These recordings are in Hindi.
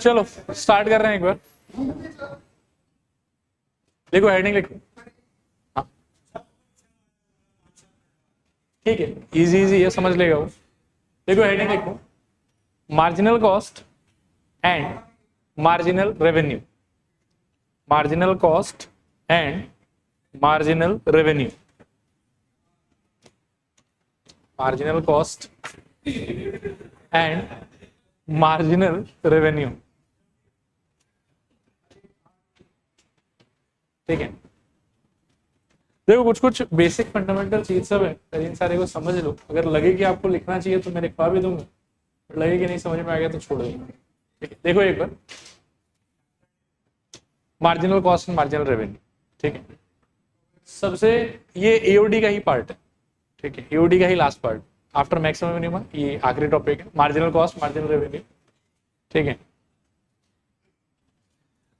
चलो स्टार्ट कर रहे हैं एक बार। देखो हेडिंग लिखो, हाँ ठीक है, इजी इजी है, समझ लेगा वो। देखो हेडिंग लिखो, marginal cost and marginal revenue, marginal cost and marginal revenue, marginal cost and marginal revenue. ठीक है, देखो कुछ कुछ बेसिक फंडामेंटल चीज सब है, इन सारे को समझ लो। अगर लगे कि आपको लिखना चाहिए तो मैं लिखवा भी दूंगा, लगे कि नहीं समझ में आ गया तो छोड़ दो। ठीक है, देखो एक बार, marginal cost and marginal revenue. ठीक है, सबसे ये एओडी का ही पार्ट है। ठीक है, एओडी का ही last part after maximum minimum, ये आखिरी टॉपिक है, मार्जिनल कॉस्ट मार्जिनल रेवेन्यू। ठीक है,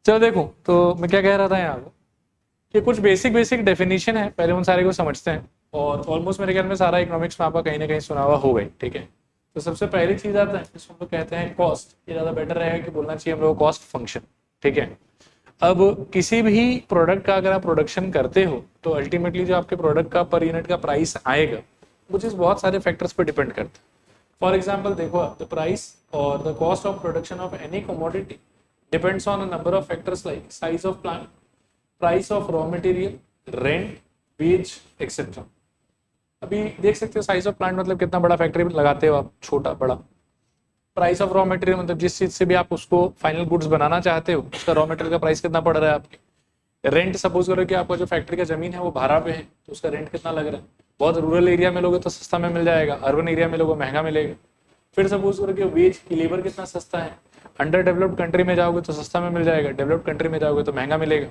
चलो देखो, तो मैं क्या कह रहा था यहाँ पे कि कुछ बेसिक डेफिनेशन है, पहले उन सारे को समझते हैं। और ऑलमोस्ट मेरे ख्याल में सारा इकोनॉमिक्स में आपका कहीं ना कहीं सुना हुआ हो गई। ठीक है, तो सबसे पहली चीज आता है जिसको हम लोग कहते हैं कॉस्ट। ये ज्यादा बेटर रहेगा कि बोलना चाहिए हम लोग कॉस्ट फंक्शन। ठीक है, अब किसी भी प्रोडक्ट का अगर आप प्रोडक्शन करते हो तो अल्टीमेटली जो आपके प्रोडक्ट का पर यूनिट का प्राइस आएगा वो चीज बहुत सारे फैक्टर्स पर डिपेंड करता है। फॉर एग्जाम्पल देखो, द प्राइस और the cost of production of any commodity depends on a number of factors like size of plant, price of raw material, rent, wage etcetera. अभी देख सकते हो साइज ऑफ प्लांट मतलब कितना बड़ा फैक्ट्री लगाते हो आप, छोटा बड़ा। प्राइस ऑफ रॉ मटेरियल मतलब जिस चीज से भी आप उसको फाइनल गुड्स बनाना चाहते हो उसका रॉ मटेरियल का प्राइस कितना पड़ रहा है आपके। रेंट, सपोज करो कि आपका जो फैक्ट्री का जमीन है वो भाड़ा पे है तो उसका रेंट कितना लग रहा है। बहुत रूरल एरिया में लोगे तो सस्ता में मिल जाएगा, अर्बन एरिया में लोगों महंगा मिलेगा। फिर सपोज करो कि वेज की लेबर कितना सस्ता है, अंडर डेवलप्ड कंट्री में जाओगे तो सस्ता में मिल जाएगा, डेवलप्ड कंट्री में जाओगे तो महंगा मिलेगा।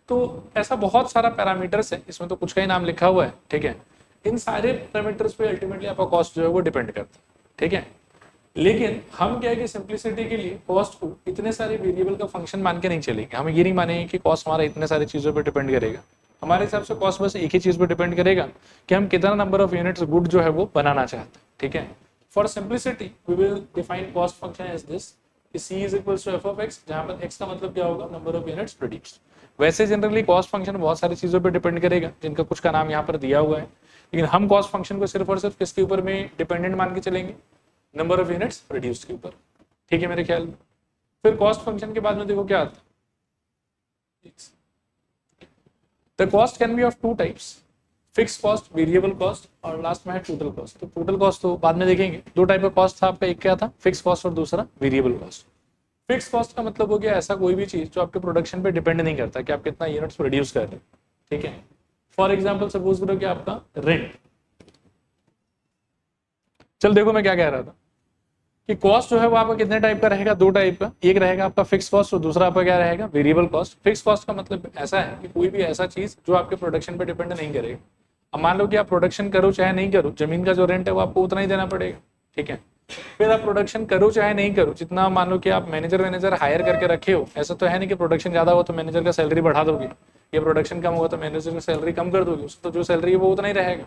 तो ऐसा बहुत सारा पैरामीटर्स है, इसमें तो कुछ का ही नाम लिखा हुआ है। ठीक है, इन सारे पैरामीटर्स पे अल्टीमेटली आपका कॉस्ट जो है वो डिपेंड करता है। ठीक है, लेकिन हम क्या है कि सिंप्लिसिटी के लिए कॉस्ट को इतने सारे वेरिएबल का फंक्शन मान के नहीं चलेंगे। हम ये नहीं मानेंगे कि कॉस्ट हमारा इतने सारी चीजों पर डिपेंड करेगा। हमारे हिसाब से कॉस्ट बस एक ही चीज पर डिपेंड करेगा कि हम कितना नंबर ऑफ यूनिट्स गुड जो है वो बनाना चाहते हैं। ठीक है, for simplicity we will define cost function as this, C is equals to f of x, जहाँ पर x का मतलब क्या होगा, नंबर ऑफ यूनिट्स प्रोड्यूस्ड। वैसे जनरली कॉस्ट फंक्शन बहुत सारी चीजों पे डिपेंड करेगा जिनका कुछ का नाम यहाँ पर दिया हुआ है, लेकिन हम कॉस्ट फंक्शन को सिर्फ और सिर्फ किसके ऊपर में डिपेंडेंट मान के चलेंगे, नंबर ऑफ यूनिट्स प्रोड्यूस्ड के ऊपर। ठीक है मेरे ख्याल में। फिर कॉस्ट फंक्शन के बाद में देखो क्या आता है, the cost can be of two types, fix cost, variable cost, और लास्ट में है टोटल कॉस्ट। तो टोटल कॉस्ट तो बाद में देखेंगे। दो टाइप का कॉस्ट था आपका, एक क्या था, फिक्स कॉस्ट, और दूसरा वेरिएबल कॉस्ट। फिक्स कॉस्ट का मतलब हो गया ऐसा कोई भी चीज जो आपके प्रोडक्शन पे डिपेंड नहीं करता कि आप कितना यूनिट्स प्रोड्यूस कर रहे हैं। ठीक है, फॉर एग्जांपल सपोज करो कि आपका रेंट। चल देखो मैं क्या कह रहा था कि कॉस्ट जो है वो आपका कितने टाइप का रहेगा, दो टाइप का। एक रहेगा आपका फिक्स कॉस्ट और दूसरा आपका क्या रहेगा, वेरिएबल कॉस्ट। फिक्स कॉस्ट का मतलब ऐसा है कि कोई भी ऐसा चीज जो आपके प्रोडक्शन पे डिपेंड नहीं करेगा। अब मान लो कि आप प्रोडक्शन करो चाहे नहीं करो, जमीन का जो रेंट है वो आपको उतना ही देना पड़ेगा। ठीक है, फिर आप प्रोडक्शन करो चाहे नहीं करो, जितना मान लो कि आप मैनेजर हायर करके रखे हो, ऐसा तो है नहीं कि प्रोडक्शन ज्यादा हो तो मैनेजर का सैलरी बढ़ा दोगे, या प्रोडक्शन कम होगा तो मैनेजर की सैलरी कम कर दोगे, उसको तो जो सैलरी है वो उतना ही रहेगा।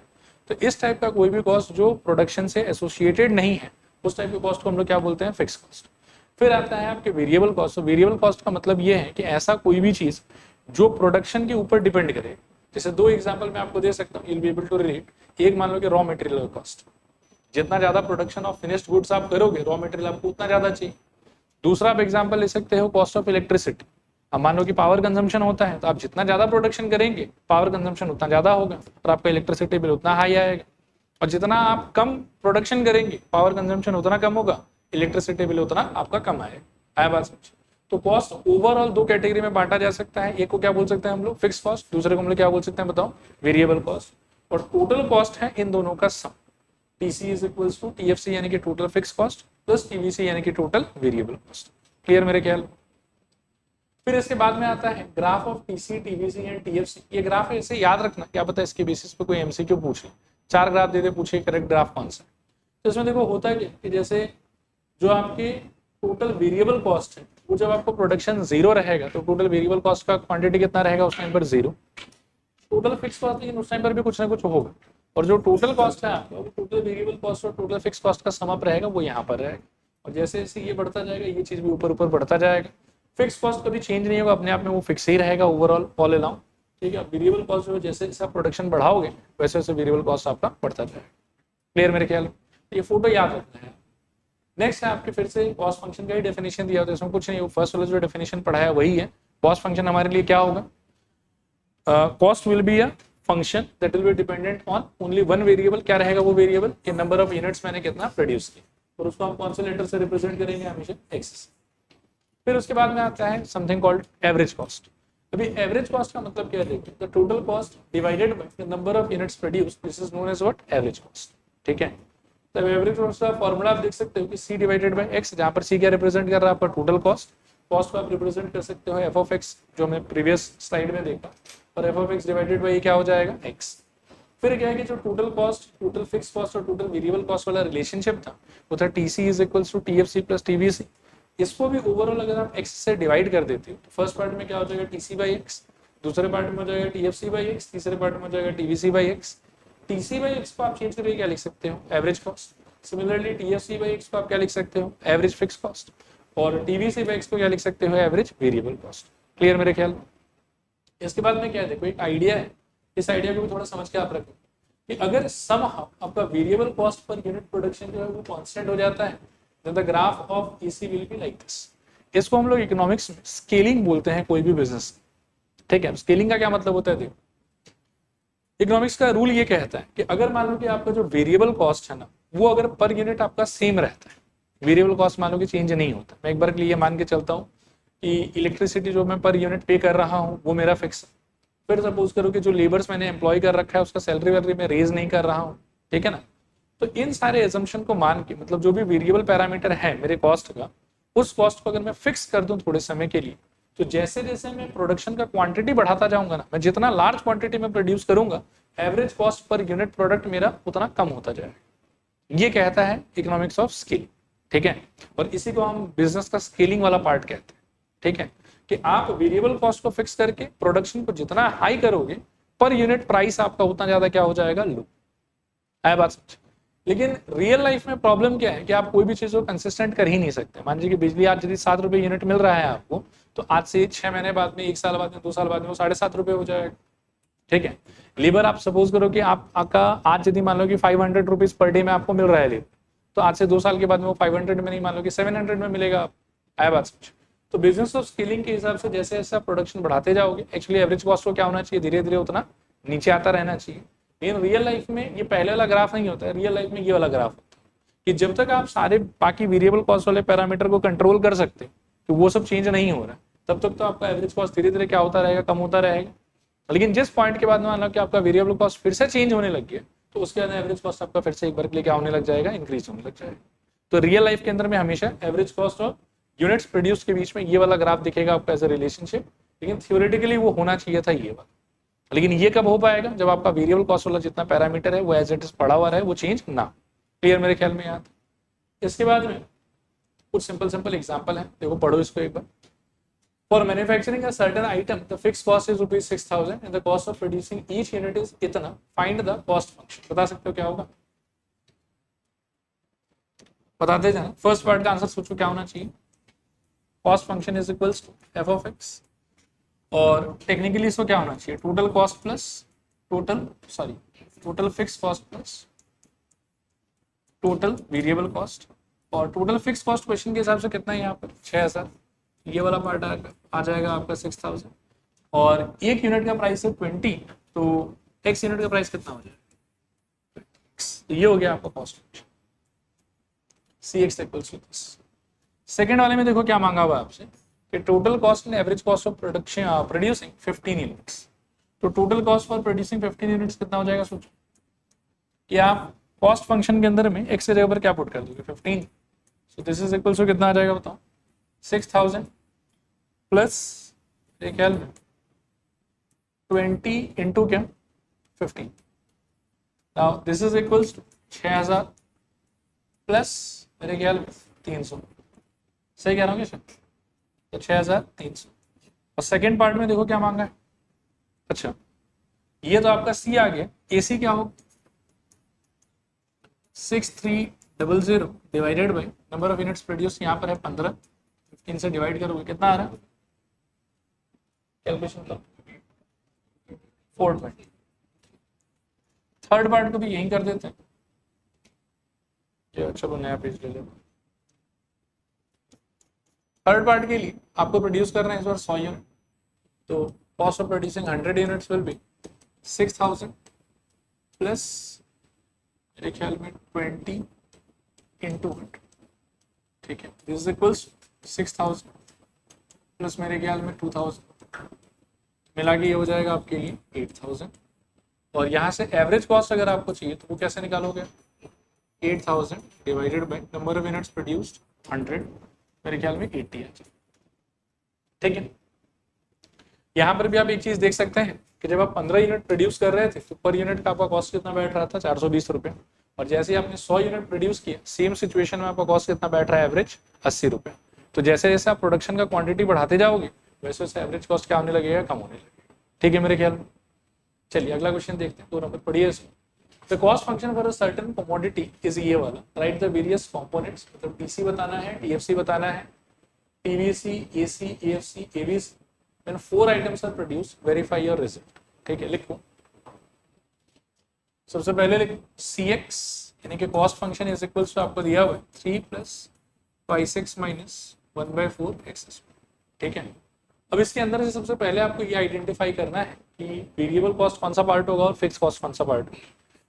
तो इस टाइप का कोई भी कॉस्ट जो प्रोडक्शन से एसोसिएटेड नहीं है उस टाइप के कॉस्ट को हम लोग क्या बोलते हैं, फिक्स कॉस्ट। फिर आता है आपके वेरिएबल कॉस्ट। तो वेरिएबल कॉस्ट का मतलब ये है कि ऐसा कोई भी चीज जो प्रोडक्शन के ऊपर डिपेंड करे। जैसे दो एग्जांपल मैं आपको दे सकता हूँ, you will be able to relate. एक मान लो कि रॉ मटेरियल कॉस्ट, जितना ज्यादा प्रोडक्शन ऑफ फिनिश्ड गुड्स आप करोगे रॉ मटेरियल आपको उतना ज्यादा चाहिए। दूसरा आप एग्जांपल ले सकते हो कॉस्ट ऑफ इलेक्ट्रिसिटी। अब मान लो कि पावर कंजम्पशन होता है तो आप जितना ज्यादा प्रोडक्शन करेंगे पावर कंजम्पशन उतना ज्यादा होगा और आपका इलेक्ट्रिसिटी बिल उतना हाई आएगा, और जितना आप कम प्रोडक्शन करेंगे पावर कंजम्पशन उतना कम होगा, इलेक्ट्रिसिटी बिल उतना आपका कम आएगा। आया बात समझ। तो कॉस्ट ओवरऑल दो कैटेगरी में बांटा जा सकता है, एक को क्या बोल सकते हैं हम लोग, फिक्स कॉस्ट, दूसरे को हम लोग क्या बोल सकते हैं बताओ, वेरिएबल कॉस्ट। और टोटल कॉस्ट है इन दोनों का सम। TC is equals to TFC यानी कि total fix cost plus TVC यानी कि टोटल वेरिएबल कॉस्ट। क्लियर मेरे ख्याल। फिर इसके बाद में आता है graph of TC, TVC and TFC। ये ग्राफ ऐसे याद रखना, क्या पता इसके बेसिस पे कोई MCQ पूछ ले, 4 ग्राफ दे दे, पूछे करेक्ट ग्राफ कौन सा। तो इसमें देखो होता क्या कि जैसे जो आपके टोटल वेरिएबल कॉस्ट है वो जब आपको प्रोडक्शन 0 रहेगा तो टोटल वेरिएबल कॉस्ट का क्वांटिटी कितना रहेगा उस टाइम पर 0। टोटल फिक्स कॉस्ट लेकिन उस टाइम पर भी कुछ ना कुछ होगा, और जो टोटल कॉस्ट है आपका वो टोटल वेरिएबल कॉस्ट और टोटल फिक्स कॉस्ट का सम अप रहेगा वो यहाँ पर रहेगा। और जैसे जैसे ये बढ़ता जाएगा ये चीज भी ऊपर ऊपर बढ़ता जाएगा। फिक्स कॉस्ट कभी चेंज नहीं होगा, अपने आप में वो फिक्स ही रहेगा ओवरऑल ऑल अलाउंग। ठीक है, वेरिएबल कॉस्ट जो है जैसे जैसे आप प्रोडक्शन बढ़ाओगे वैसे वैसे वेरिएबल कॉस्ट आपका बढ़ता जाएगा। क्लियर मेरे ख्याल में? ये फोटो याद रखना है। नेक्स्ट है आपके फिर से कॉस्ट फंक्शन का ही डेफिनेशन दिया होता है, इसमें कुछ नहीं, वो फर्स्ट वाला जो डेफिनेशन पढ़ाया वही है। कॉस्ट फंक्शन हमारे लिए क्या होगा? Cost will be a function that will be dependent on only one variable. क्या रहेगा वो वेरिएबल? कि नंबर ऑफ यूनिट्स मैंने कितना प्रोड्यूस किया, और उसको हम कौन से लेटर से रिप्रेजेंट करेंगे? हमेशा एक्स। फिर उसके बाद में आता है समथिंग कॉल्ड एवरेज कॉस्ट। अभी एवरेज कॉस्ट का मतलब क्या है? The total cost divided by the number of units produce, this is known as what? Average cost. ठीक है, तो एवरेज कॉस्ट का फॉर्मूला आप देख सकते हो कि सी डिवाइडेड बाय एक्स, जहां पर सी क्या रिप्रेजेंट कर रहा है? आपका टोटल कॉस्ट। कॉस्ट को आप रिप्रेजेंट कर सकते हो एफ ऑफ एक्स, जो हमने प्रीवियस स्लाइड में देखा, और F of X divided by क्या हो जाएगा? एक्स। फिर क्या है कि जो total cost, total fix cost और टोटल वेरिएबल कॉस्ट वाला रिलेशनशिप था वो था TC is equals to TFC plus TVC. इसको भी ओवरऑल अगर आप एक्स से डिवाइड कर देते हो तो फर्स्ट पार्ट में क्या हो जाएगा? टीसी बाई एक्स, दूसरे पार्ट में हो जाएगा टीएफसी बाई एक्स, तीसरे पार्ट में हो जाएगा TVC by x. TC by x को आप चेंज करके क्या लिख सकते हो? Average cost. Similarly TFC by x को आप क्या लिख सकते हो? Average fix cost. और टीवीसी बाई एक्स को क्या लिख सकते हो? Average variable cost. क्लियर मेरे ख्याल में? इसके बाद में क्या है, देखो एक आइडिया है, इस आइडिया को भी थोड़ा समझ के आप रखो कि अगर सम आपका variable cost per unit production जो है वो कांस्टेंट हो जाता है, then the graph of EC will be like this। इसको हम लोग इकोनॉमिक्स में स्केलिंग बोलते हैं कोई भी बिजनेस। ठीक है, स्केलिंग का क्या मतलब होता है? देखो इकोनॉमिक्स का रूल ये कहता है कि अगर मान लो कि आपका जो वेरिएबल कॉस्ट है ना वो अगर पर यूनिट आपका सेम रहता है, वेरिएबल कॉस्ट मान लो कि चेंज नहीं होता, मैं एक बार के लिए मान के चलता हूँ कि इलेक्ट्रिसिटी जो मैं पर यूनिट पे कर रहा हूँ वो मेरा फिक्स है। फिर सपोज करो कि जो लेबर्स मैंने एम्प्लॉय कर रखा है उसका सैलरी वैलरी में रेज नहीं कर रहा हूँ, ठीक है ना। तो इन सारे एजम्पशन को मान के, मतलब जो भी वेरिएबल पैरामीटर है मेरे कॉस्ट का, उस कॉस्ट को अगर मैं फिक्स कर दूं थोड़े समय के लिए, तो जैसे जैसे मैं प्रोडक्शन का क्वांटिटी बढ़ाता जाऊंगा ना, मैं जितना लार्ज क्वांटिटी में प्रोड्यूस करूंगा, average cost per unit product मेरा उतना कम होता जाएगा। ये कहता है इकोनॉमिक्स ऑफ स्केलिंग। ठीक है, और इसी को हम बिजनेस का स्केलिंग वाला पार्ट कहते हैं। ठीक है, कि आप वेरिएबल कॉस्ट को फिक्स करके प्रोडक्शन को जितना हाई करोगे पर यूनिट प्राइस आपका उतना ज्यादा क्या हो जाएगा? लो। है बात समझ? लेकिन रियल लाइफ में प्रॉब्लम क्या है कि आप कोई भी चीज को कंसिस्टेंट कर ही नहीं सकते। मान लीजिए कि बिजली आज यदि 7 रुपए यूनिट मिल रहा है आपको, तो आज से 6 महीने बाद में, 1 साल बाद में, 2 साल बाद में वो 7.5 रुपए हो जाएगा। ठीक है, लेबर आप सपोज करो कि आपका आज यदि मान लो कि 500 रुपीज पर डे में आपको मिल रहा है लेबर, तो आज से 2 साल के बाद में वो 500 में नहीं, मान लो कि 700 में मिलेगा। आप आया बात समझ? तो बिजनेस ऑफ स्केलिंग के हिसाब से जैसे जैसे आप प्रोडक्शन बढ़ाते जाओगे, एक्चुअली एवरेज कॉस्ट को क्या होना चाहिए? धीरे धीरे उतना नीचे आता रहना चाहिए। लेकिन रियल लाइफ में ये पहले वाला ग्राफ नहीं होता है, रियल लाइफ में ये वाला ग्राफ होता है कि जब तक आप सारे बाकी वेरिएबल कॉस्ट वाले पैरामीटर को कंट्रोल कर सकते तो वो सब चेंज नहीं हो रहा, तब तक तो आपका एवरेज कॉस्ट धीरे धीरे क्या होता रहेगा? कम होता रहेगा। लेकिन जिस पॉइंट के बाद में मान लो कि आपका वेरिएबल कॉस्ट फिर से चेंज होने लग गया, तो उसके बाद एवरेज कॉस्ट आपका फिर से एक बार के लिए क्या होने लग जाएगा? इंक्रीज होने लग जाएगा। तो रियल लाइफ के अंदर में हमेशा एवरेज कॉस्ट और यूनिट्स प्रोड्यूस के बीच में ये वाला ग्राफ दिखेगा आपका एज अ रिलेशनशिप, लेकिन थियोरेटिकली वो होना चाहिए था ये वाला। लेकिन ये कब हो पाएगा? जब आपका वेरिएबल कॉस्ट वाला जितना पैरामीटर है वो एज इट इज पड़ा हुआ रहे, वो चेंज ना। क्लियर मेरे ख्याल में याद? इसके बाद में कुछ सिंपल एग्जांपल है, देखो पढ़ो इसको एक बार। For manufacturing a certain item the fix cost is ₹6,000 and the cost of producing each unit is इतना, फाइंड द कॉस्ट फंक्शन। बता सकते हो क्या होगा? बताते जाना। फर्स्ट पार्ट का आंसर सोचो क्या होना चाहिए? Cost function is equals to F of X, और टेक्निकली इसको क्या होना चाहिए? Total cost plus total fix cost plus total variable cost. और टोटल फिक्स कॉस्ट क्वेश्चन के हिसाब से कितना है यहाँ पर? 6,000। ये वाला पार्ट आ जाएगा आपका 6,000, और एक यूनिट का प्राइस है 20, तो एक्स यूनिट का प्राइस कितना हो जाएगा? तो ये हो गया आपका cost function C X equals to this. Second वाले में देखो क्या मांगा हुआ आपसे कि total cost and average cost of production producing 15 units. तो total cost for producing 15 units कितना हो जाएगा? सोचो कि आप कॉस्ट फंक्शन के अंदर में एक्स के जगह पर क्या पुट कर दोगे? 15। So this is equal to कितना आ जाएगा बताओ? 6,000 प्लस एक 20 इंटू क्या? 15। Now this is equals to 6,000 plus मेरे ख्याल में 300। सही कह रहा हूँ क्या? तो 6,300। और सेकेंड पार्ट में देखो क्या मांगा है। अच्छा, ये तो आपका सी आ गया। एसी क्या होगा? 6,300 00 divided by number of units produce यहाँ पर है 15, 15 से डिवाइड करोगे कितना आ रहा है, कैलकुलेशन करो, 420। थर्ड पार्ट को भी यही कर देते हैं, चलो नया पेज ले लो। थर्ड पार्ट के लिए आपको प्रोड्यूस करना है इस बार 100 यूनिट, तो cost of producing 100 units will be 6000 plus मेरे ख्याल में 20 इंटू 100, ठीक है, दिस इज इक्वल्स 6000 प्लस मेरे ख्याल में 2000, मिला के ये हो जाएगा आपके लिए 8000। और यहाँ से एवरेज कॉस्ट अगर आपको चाहिए तो वो कैसे निकालोगे, 8000 divided by number of units produced 100, मेरे ख्याल में 80 आ जाए, ठीक है। यहाँ पर भी आप एक चीज देख सकते हैं कि जब आप 15 यूनिट प्रोड्यूस कर रहे थे तो पर यूनिट का आपका कॉस्ट कितना बैठ रहा था, 420 रुपये, और जैसे ही आपने 100 यूनिट प्रोड्यूस किया सेम सिचुएशन में आपका कॉस्ट कितना बैठ रहा है, एवरेज 80 रुपये। तो जैसे जैसे आप प्रोडक्शन का क्वांटिटी बढ़ाते जाओगे वैसे वैसे एवरेज कॉस्ट क्या होने लगेगा, कम होने लगेगा, ठीक है मेरे ख्याल में। चलिए अगला क्वेश्चन देखते हैं, 2 नंबर पढ़िए इसमें। The cost function for a certain commodity is ये वाला, राइट द वेरियस कंपोनेंट्स, मतलब टीसी बताना है, टीएफसी बताना है, TVC, AC, AFC, ABC, when 4 items are produced verify your result, ठीक है। लिखो सबसे पहले लिखो CX यानी कि cost function is equals to आपको दिया हुआ है 3 प्लस 5x माइनस 1/4 x², ठीक है। अब इसके अंदर से सबसे पहले आपको ये आइडेंटिफाई करना है कि वेरिएबल कॉस्ट कौन सा पार्ट होगा और फिक्स कॉस्ट कौन सा पार्ट होगा।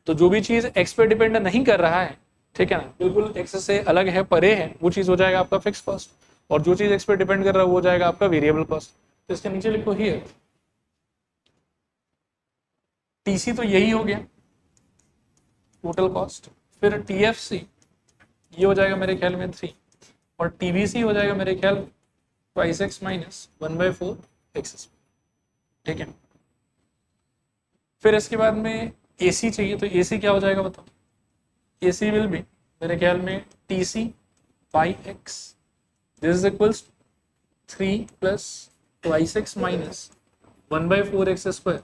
तो जो भी चीज x पे डिपेंड नहीं कर रहा है, ठीक है ना, बिल्कुल x से अलग है, परे है, वो चीज हो जाएगा आपका फिक्स कॉस्ट, और जो चीज x पे डिपेंड कर रहा है वो हो जाएगा आपका वेरिएबल कॉस्ट। तो इसके नीचे लिखो हियर TC तो यही हो गया टोटल कॉस्ट, फिर TFC ये हो जाएगा मेरे ख्याल में 3, और TVC हो जाएगा मेरे ख्याल 5x माइनस 1/4 x², ठीक है। फिर इसके बाद में AC चाहिए, तो AC क्या हो जाएगा बताओ, AC विल बी मेरे ख्याल में TC by x, this is equals 3 plus 2x minus 1/4 x²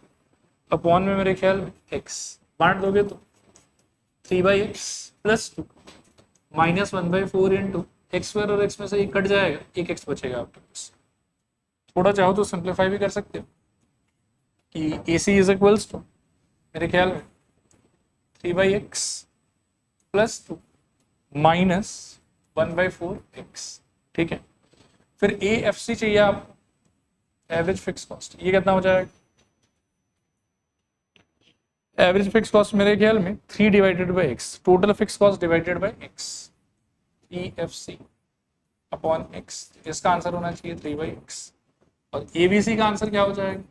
upon में मेरे ख्याल में x, बांट दोगे तो 3/x plus 2 minus 1/4 into x² और x में से एक कट जाएगा, एक x बचेगा आपके पास। थोड़ा चाहो तो सिंप्लीफाई भी कर सकते हो कि AC इज इक्वल्स टू मेरे ख्याल में 3/x प्लस 2 माइनस 1/4 x, ठीक है। फिर AFC चाहिए आपको, एवरेज फिक्स कॉस्ट, ये कितना हो जाएगा, एवरेज फिक्स कॉस्ट मेरे ख्याल में 3 divided by x, total fix cost divided by x, EFC upon x, इसका आंसर होना चाहिए 3/x। और ABC का आंसर क्या हो जाएगा,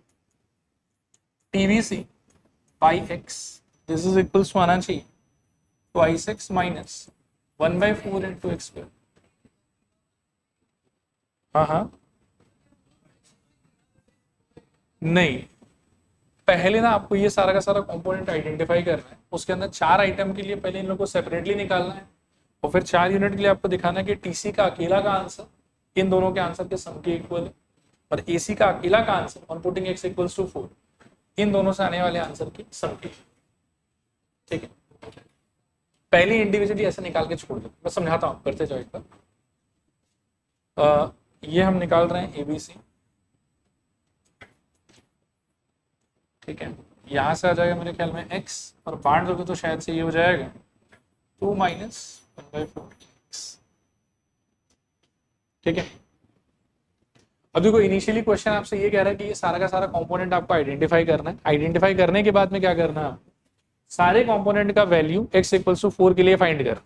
TVC by x, this is equals to आना चाहिए 2x माइनस 1/4 इंटू x²। हाँ नहीं, पहले ना आपको ये सारा का सारा कंपोनेंट आइडेंटिफाई करना है, उसके अंदर 4 आइटम के लिए पहले इन लोगों को सेपरेटली निकालना है, और फिर 4 यूनिट के लिए आपको दिखाना है कि TC का अकेला का आंसर इन दोनों के आंसर के सम के इक्वल है, और AC का अकेला का answer on putting x equals to 4 इन दोनों से आने वाले आंसर की सम के, ठीक है। पहले इंडिविजुअली ऐसे निकाल के छोड़ दो, मैं समझाता हूँ, करते जाओ एक बार। ये हम निकाल रहे हैं ABC, ठीक है, यहाँ से आ जाएगा मेरे ख्याल में x, और बांट दोगे तो शायद से ये हो जाएगा 2 माइनस 1/4 x, ठीक है। अब देखो इनिशियली क्वेश्चन आपसे ये कह रहा है कि ये सारा का सारा कंपोनेंट आपको आइडेंटिफाई करना है, आइडेंटिफाई करने के बाद में क्या करना है, सारे कंपोनेंट का वैल्यू x इक्वल्स टू 4 के लिए फाइंड कर।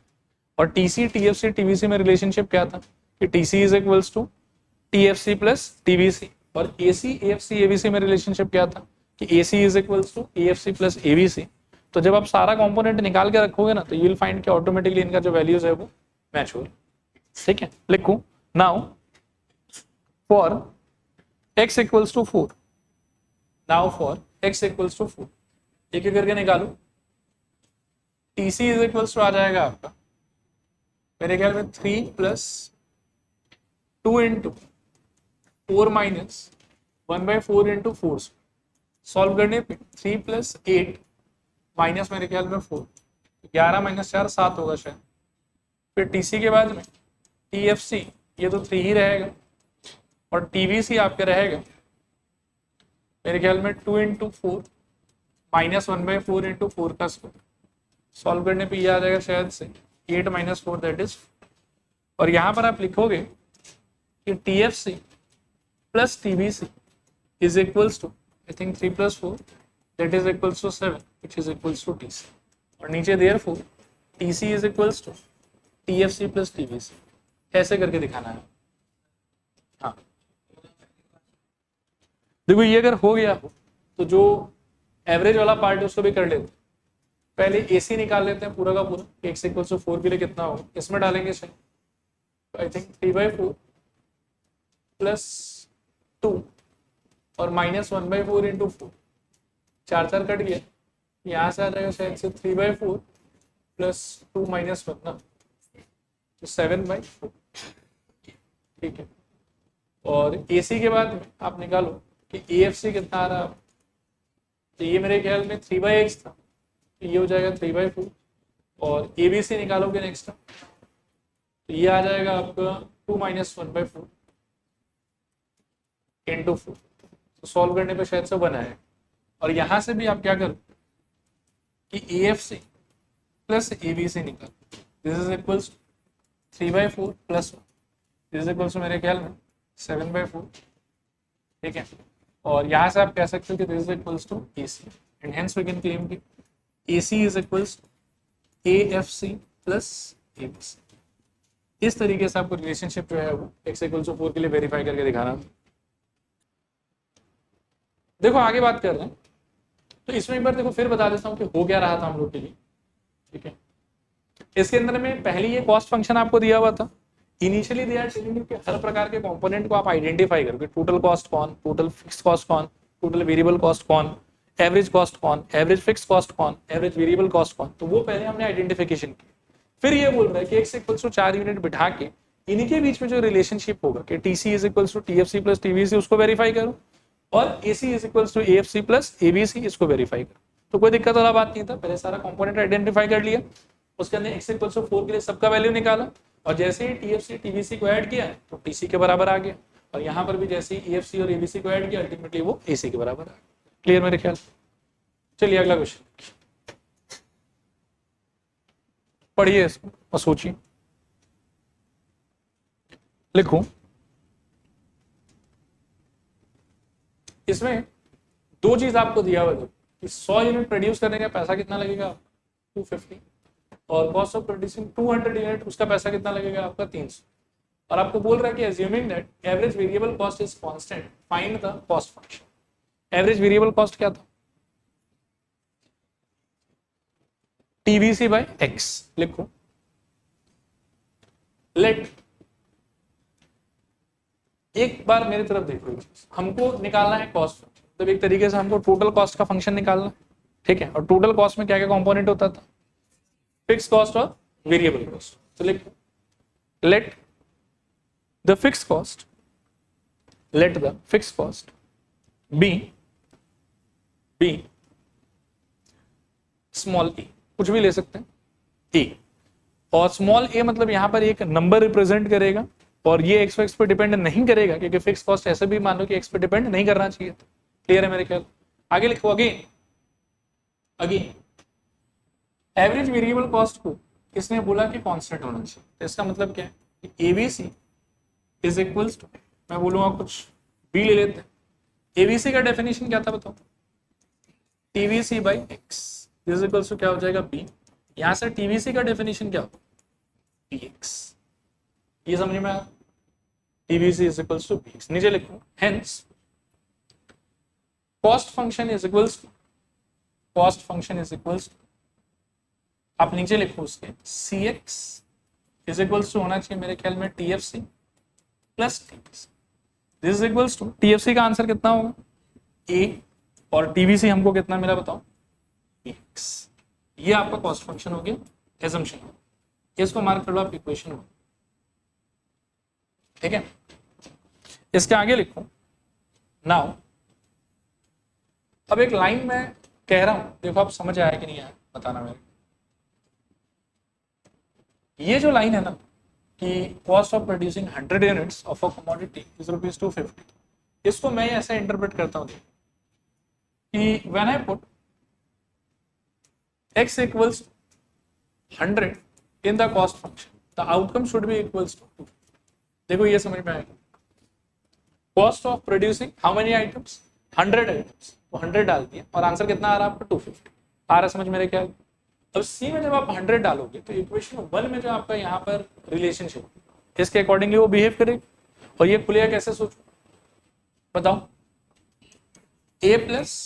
और TC, TFC, TVC में रिलेशनशिप क्या था कि TC is equals to TFC plus TVC, और AC, AFC, ABC में रिलेशनशिप क्या था कि AC is equals to AFC plus ABC। तो जब आप सारा कंपोनेंट निकाल के रखोगे ना तो यू विल फाइंड कि ऑटोमेटिकली इनका जो वैल्यूज है वो मैच हो, ठीक है। लिखूं now for x equals to 4, now for x equals to 4 एक एक करके निकालो। TC इज इक्वल्स टू आ जाएगा आपका मेरे ख्याल में 3 plus 2 into 4 minus 1/4 into 4, solve करने पे 3 प्लस 8 माइनस मेरे ख्याल में 4, 11 माइनस 4 7 होगा शायद, फिर टीसी के बाद में टीएफसी, ये तो 3 ही रहेगा, और टीवीसी आपका रहेगा मेरे ख्याल में 2 इंटू 4 माइनस 1/4 इंटू 4 का स्क्वायर। सॉल्व करने पे ये आ जाएगा शायद से 8 माइनस 4 दैट इज, और यहाँ पर आप लिखोगे कि TFC plus TVC is equals to I think 3 + 4 that is equals to 7 which is equals to TC, और नीचे therefore TC is equals to TFC plus TVC, ऐसे करके दिखाना है। हाँ देखो ये अगर हो गया हो तो जो एवरेज वाला पार्ट है उसको भी कर लेते हैं। पहले एसी निकाल लेते हैं पूरा का पूरा, x = 4 के लिए कितना होगा, इसमें डालेंगे सही, आई थिंक 3/4 + 2 और माइनस 1/4 इंटू 4, 4 कट गया, यहाँ से आ जाएगा शायद से 3/4 + 2 - 1 ना, तो 7/4, ठीक है। और एसी के बाद में आप निकालो कि एएफसी कितना आ रहा है, तो ये मेरे ख्याल में 3/x था, तो ये हो जाएगा 3/4, और एबीसी निकालोगे नेक्स्ट, तो ये आ जाएगा आपका 2 - 1/4 इंटू 4, तो सॉल्व करने पे शायद से 1 आएगा। और यहाँ से भी आप क्या करो कि एएफसी प्लस एबीसी निकालो, this is equals 3/4 + 1, this is equals मेरे ख्याल में 7/4, ठीक है। और यहाँ से आप कह सकते हो कि this is equals to AC, and hence we can claim कि AC is equals to AFC plus ABC। इस तरीके से आपको रिलेशनशिप जो है वो x = 4 के लिए वेरीफाई करके दिखाना। देखो आगे बात कर रहे हैं, तो इसमें एक बार देखो फिर बता देता हूँ कि हो क्या रहा था हम लोग के लिए, ठीक है। इसके अंदर में पहले ये कॉस्ट फंक्शन आपको दिया हुआ था, इनिशियली दिया है कि हर प्रकार के कंपोनेंट को आप आइडेंटिफाई करोगे, टोटल कॉस्ट कौन, टोटल फिक्स कॉस्ट कौन, टोटल वेरिएबल कॉस्ट कौन, एवरेज कॉस्ट कौन, एवरेज फिक्स कॉस्ट कौन, एवरेज वेरिएबल कॉस्ट कौन, तो वो पहले हमने आइडेंटिफिकेशन की। फिर ये बोल रहा है कि x = 4 यूनिट बिठा के इन्हीं के बीच में जो रिलेशनशिप होगा कि TC = TFC प्लस TVC उसको वेरीफाई करो, और AC = AFC प्लस ABC इसको वेरीफाई करो। तो कोई दिक्कत वाला बात नहीं था, पहले सारा कंपोनेंट आइडेंटिफाई कर लिया, उसके अंदर x = 4 के लिए सबका वैल्यू निकाला, और जैसे ही TFC TVC को ऐड किया तो TC के बराबर आ गया, और यहाँ पर भी जैसे ही AFC और ABC को ऐड किया अल्टीमेटली वो AC के बराबर आ गया। क्लियर मेरे ख्याल। चलिए अगला क्वेश्चन पढ़िए इसको और सोचिए, लिखो। इसमें दो चीज आपको दिया हुआ है कि 100 यूनिट प्रोड्यूस करने का पैसा कितना लगेगा, 250, और कॉस्ट ऑफ प्रोड्यूसिंग 200 यूनिट, उसका पैसा कितना लगेगा आपका 300, और आपको बोल रहा है कि assuming that average variable cost is constant, find the cost function. Average variable cost क्या था, TVC/X, लिखो। लेट, एक बार मेरी तरफ देखो, हमको निकालना है कॉस्ट फंक्शन, तो एक तरीके से हमको टोटल कॉस्ट का फंक्शन निकालना, ठीक है। और टोटल कॉस्ट में क्या क्या कंपोनेंट होता था, फिक्स कॉस्ट और वेरिएबल कॉस्ट। तो लिखो, let the fix cost be small A, कुछ भी ले सकते हैं ए, और स्मॉल ए मतलब यहां पर एक नंबर रिप्रेजेंट करेगा, और ये x पे डिपेंड नहीं करेगा, क्योंकि फिक्स कॉस्ट ऐसे भी मान लो कि x पे डिपेंड नहीं करना चाहिए। क्लियर है मेरे ख्याल। आगे लिखो, अगेन एवरेज वेरिएबल कॉस्ट को किसने बोला कि कांस्टेंट होना चाहिए, तो इसका मतलब क्या है कि ABC इज इक्वल्स टू, मैं बोलूंगा कुछ B ले लेते हैं। ABC का डेफिनेशन क्या था बताओ, TVC/X इज इक्वल्स टू क्या हो जाएगा B, यहां से TVC का डेफिनेशन क्या होगा PX, ये समझ में आया, TVC is equals to PX। नीचे लिखो, hence cost function is equals to, आप नीचे लिखो उसके CX इज इक्वल्स टू होना चाहिए मेरे ख्याल में TFC plus TVC, this is equals to, TFC का आंसर कितना होगा A, और TVC हमको कितना मिला बताओ PX। ये आपका कॉस्ट फंक्शन हो गया, एजम्पशन, इसको मार्क कर लो आप इक्वेशन में, ठीक है। इसके आगे लिखो, नाउ अब एक लाइन में कह रहा हूं, देखो आप समझ आया कि नहीं आया बताना मेरे। ये जो लाइन है ना कि cost of producing 100 units of a commodity is ₹250, इसको मैं ऐसे इंटरप्रेट करता हूँ कि when I put x equals 100 in the cost function, the outcome should be equals to 2. देखो ये समझ में आएगा, cost of producing how many items 100 items, वो 100 डाल दिया और आंसर कितना आ रहा है आपका 250 आ रहा है, समझ मेरे ख्याल। अब सी में जब आप 100 डालोगे तो इक्वेशन 1 में जो आपका यहाँ पर रिलेशनशिप इसके अकॉर्डिंगली वो बिहेव करेगी। और ये खुलेगा कैसे सोचो बताओ, a plus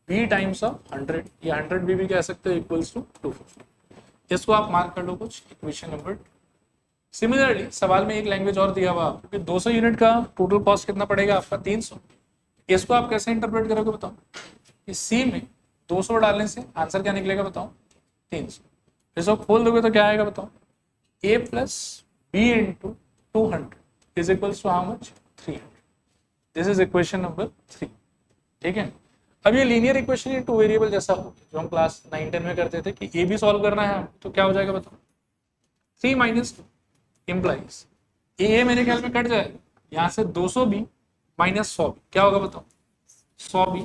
b times of 100, ये 100 भी कह सकते हो इक्वल्स टू 250, इसको आप मार्क कर लो कुछ इक्वेशन नंबर 2। सिमिलरली सवाल में एक लैंग्वेज और दिया हुआ आपको कि 200 यूनिट का टोटल कॉस्ट कितना पड़ेगा आपका 300, इसको आप कैसे इंटरप्रेट करोगे बताओ, कि सी में 200 डालने से आंसर क्या निकलेगा बताओ 300, इसको खोल दोगे तो क्या आएगा बताओ, a plus B into 200 is equals to how much 300। This is equation number 3, ठीक है। अब ये लीनियर इक्वेशन ये 2 वेरिएबल जैसा हो गया जो हम क्लास 9-10 में करते थे कि a भी सॉल्व करना है तो क्या हो जाएगा बताओ, 3 - 2 इम्प्लाइज ए मेरे ख्याल में कट जाएगा यहाँ से 200 बी माइनस 100 बी, क्या होगा बताओ 100 B,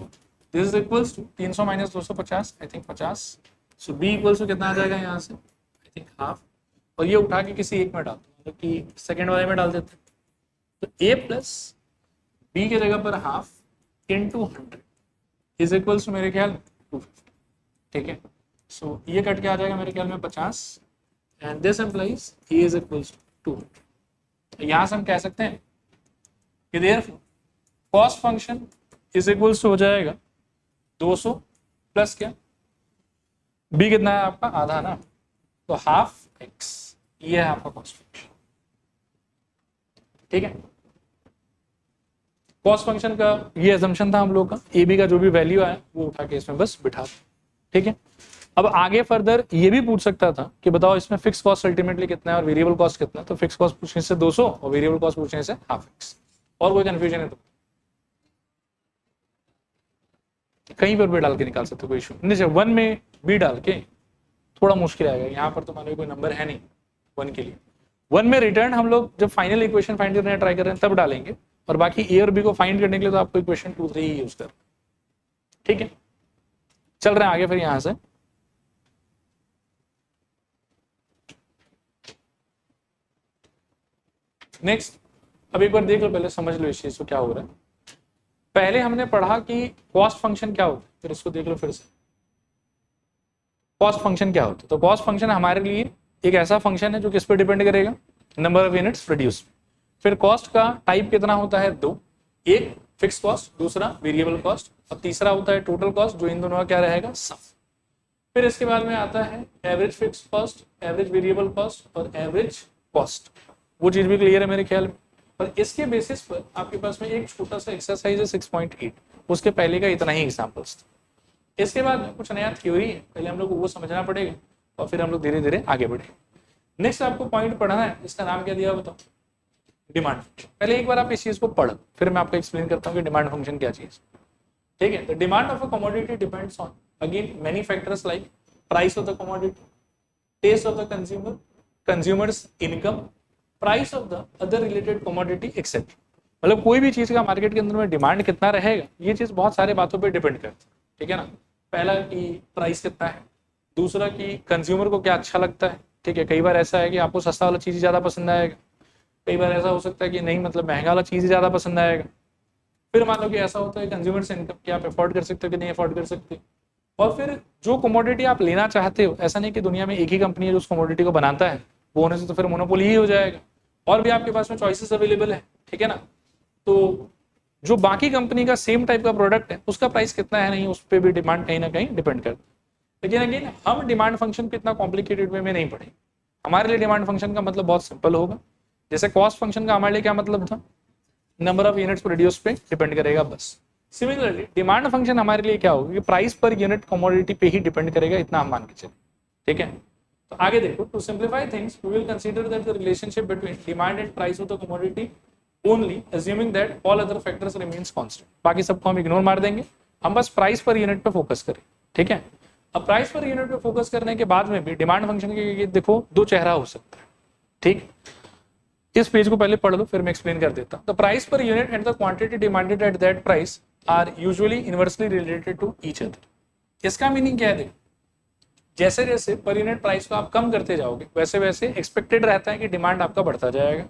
this is equals to 300 - 250 I think 50, so B equals to कितना आ जाएगा यहाँ से आई थिंक हाफ, और ये उठा के किसी एक में डाल दो मतलब कि सेकेंड वाले में डाल देते हैं, तो a प्लस बी के जगह पर half into 100 is equals to मेरे ख्याल 250, ठीक है। सो ये कट के आ जाएगा मेरे ख्याल में 50 and this implies a is equals to 200। यहां से हम कह सकते हैं कि therefore cost function is equals to हो जाएगा 200 प्लस क्या b कितना है आपका आधा ना, तो हाफ x, ये है आपका कॉस्ट फंक्शन, ठीक है। कॉस्ट फंक्शन का ये अजम्पशन था हम लोग का, ए बी का जो भी वैल्यू आया वो उठा के इसमें बस बिठा दो, ठीक है। अब आगे फर्दर ये भी पूछ सकता था कि बताओ इसमें फिक्स कॉस्ट अल्टीमेटली कितना है और वेरिएबल कॉस्ट कितना है, तो फिक्स कॉस्ट पूछने से 200 और वेरिएबल कॉस्ट पूछने से हाफ एक्स, और कोई कंफ्यूजन है तो कहीं पर भी डाल के निकाल सकते हो, कोई इशू नहीं। 1 में बी डाल के थोड़ा मुश्किल आएगा, यहाँ पर तो मान लो कोई नंबर है नहीं 1 के लिए। 1 में रिटर्न हम लोग जब फाइनल इक्वेशन फाइंड करने ट्राई कर रहे हैं तब डालेंगे, और बाकी ए और बी को फाइंड करने के लिए तो आपको इक्वेशन 2, 3 ही यूज कर, ठीक है। चल रहे हैं आगे फिर यहां से, नेक्स्ट। अब एक बार देख लो, पहले समझ लो इस चीज को क्या हो रहा है। पहले हमने पढ़ा कि कॉस्ट फंक्शन क्या होता है, फिर इसको देख लो फिर से, कॉस्ट फंक्शन क्या होता है। तो कॉस्ट फंक्शन हमारे लिए एक ऐसा फंक्शन है जो किस पे डिपेंड करेगा, नंबर ऑफ यूनिट्स प्रोड्यूस। फिर कॉस्ट का टाइप कितना होता है 2, एक फिक्स कॉस्ट, दूसरा वेरिएबल कॉस्ट, और तीसरा होता है टोटल कॉस्ट जो इन दोनों का क्या रहेगा सम। फिर इसके बाद में आता है average fix cost, average variable cost और एवरेज कॉस्ट, वो चीज भी क्लियर है मेरे ख्याल में। और इसके बेसिस पर आपके पास में एक छोटा सा एक्सरसाइज है 6.8, उसके पहले का इतना ही एग्जाम्पल्स था। इसके बाद में कुछ नया थ्योरी है, पहले हम लोग को वो समझना पड़ेगा और फिर हम लोग धीरे धीरे आगे बढ़े। नेक्स्ट आपको पॉइंट पढ़ना है, इसका नाम क्या दिया बताओ, डिमांड फंक्शन। पहले एक बार आप इस चीज को पढ़ो, फिर मैं आपको एक्सप्लेन करता हूँ कि डिमांड फंक्शन क्या चीज, ठीक है। The demand of a commodity depends on again many factors like price of the commodity, taste of the consumer, consumers income, price of the other related commodity etcetera. मतलब कोई भी चीज का मार्केट के अंदर में डिमांड कितना रहेगा, ये चीज बहुत सारे बातों पे डिपेंड करती है, ठीक है ना। पहला कि प्राइस कितना है, दूसरा कि कंज्यूमर को क्या अच्छा लगता है, ठीक है। कई बार ऐसा है कि आपको सस्ता वाला चीज ज्यादा पसंद आएगा, कई बार ऐसा हो सकता है कि नहीं मतलब महंगा वाला चीज ज्यादा पसंद आएगा। फिर मान लो कि ऐसा होता है कंज्यूमर से इनकम, क्या आप अफोर्ड कर सकते हो कि नहीं अफोर्ड कर सकते। और फिर जो कमोडिटी आप लेना चाहते हो, ऐसा नहीं कि दुनिया में एक ही कंपनी है जो उस कमोडिटी को बनाता है, वो होने से तो फिर मोनोपोली ही हो जाएगा, और भी आपके पास में चॉइसेस अवेलेबल है, ठीक है ना। तो जो बाकी कंपनी का सेम टाइप का प्रोडक्ट है उसका प्राइस कितना है नहीं, उस पर भी डिमांड कहीं ना कहीं डिपेंड करता है। लेकिन अगेन हम डिमांड फंक्शन को इतना कॉम्प्लिकेटेड वे में नहीं पढ़े, हमारे लिए डिमांड फंक्शन का मतलब बहुत सिंपल होगा। जैसे कॉस्ट फंक्शन का हमारे लिए क्या मतलब था, नंबर ऑफ यूनिट्स प्रोड्यूस पे डिपेंड करेगा बस। सिमिलरली डिमांड फंक्शन हमारे लिए क्या होगा कि प्राइस पर यूनिट कमोडिटी पे ही डिपेंड करेगा, इतना हम मान के चले, ठीक है। तो आगे देखो, to simplify things we will consider that the relationship between demand and price of the commodity only assuming that all other factors remains constant. बाकी सबको हम इग्नोर मार देंगे, हम बस प्राइस पर यूनिट पे फोकस करें, ठीक है। अब प्राइस पर यूनिट पे फोकस करने के बाद में भी डिमांड फंक्शन के देखो दो चेहरा हो सकता है, ठीक, इस पेज को पहले पढ़ लो फिर मैं एक्सप्लेन कर देता हूं। The price per unit and the quantity demanded at that price are usually inversely related to each other. इसका मीनिंग क्या है, देखो जैसे जैसे पर यूनिट प्राइस को आप कम करते जाओगे वैसे वैसे एक्सपेक्टेड रहता है कि डिमांड आपका बढ़ता जाएगा,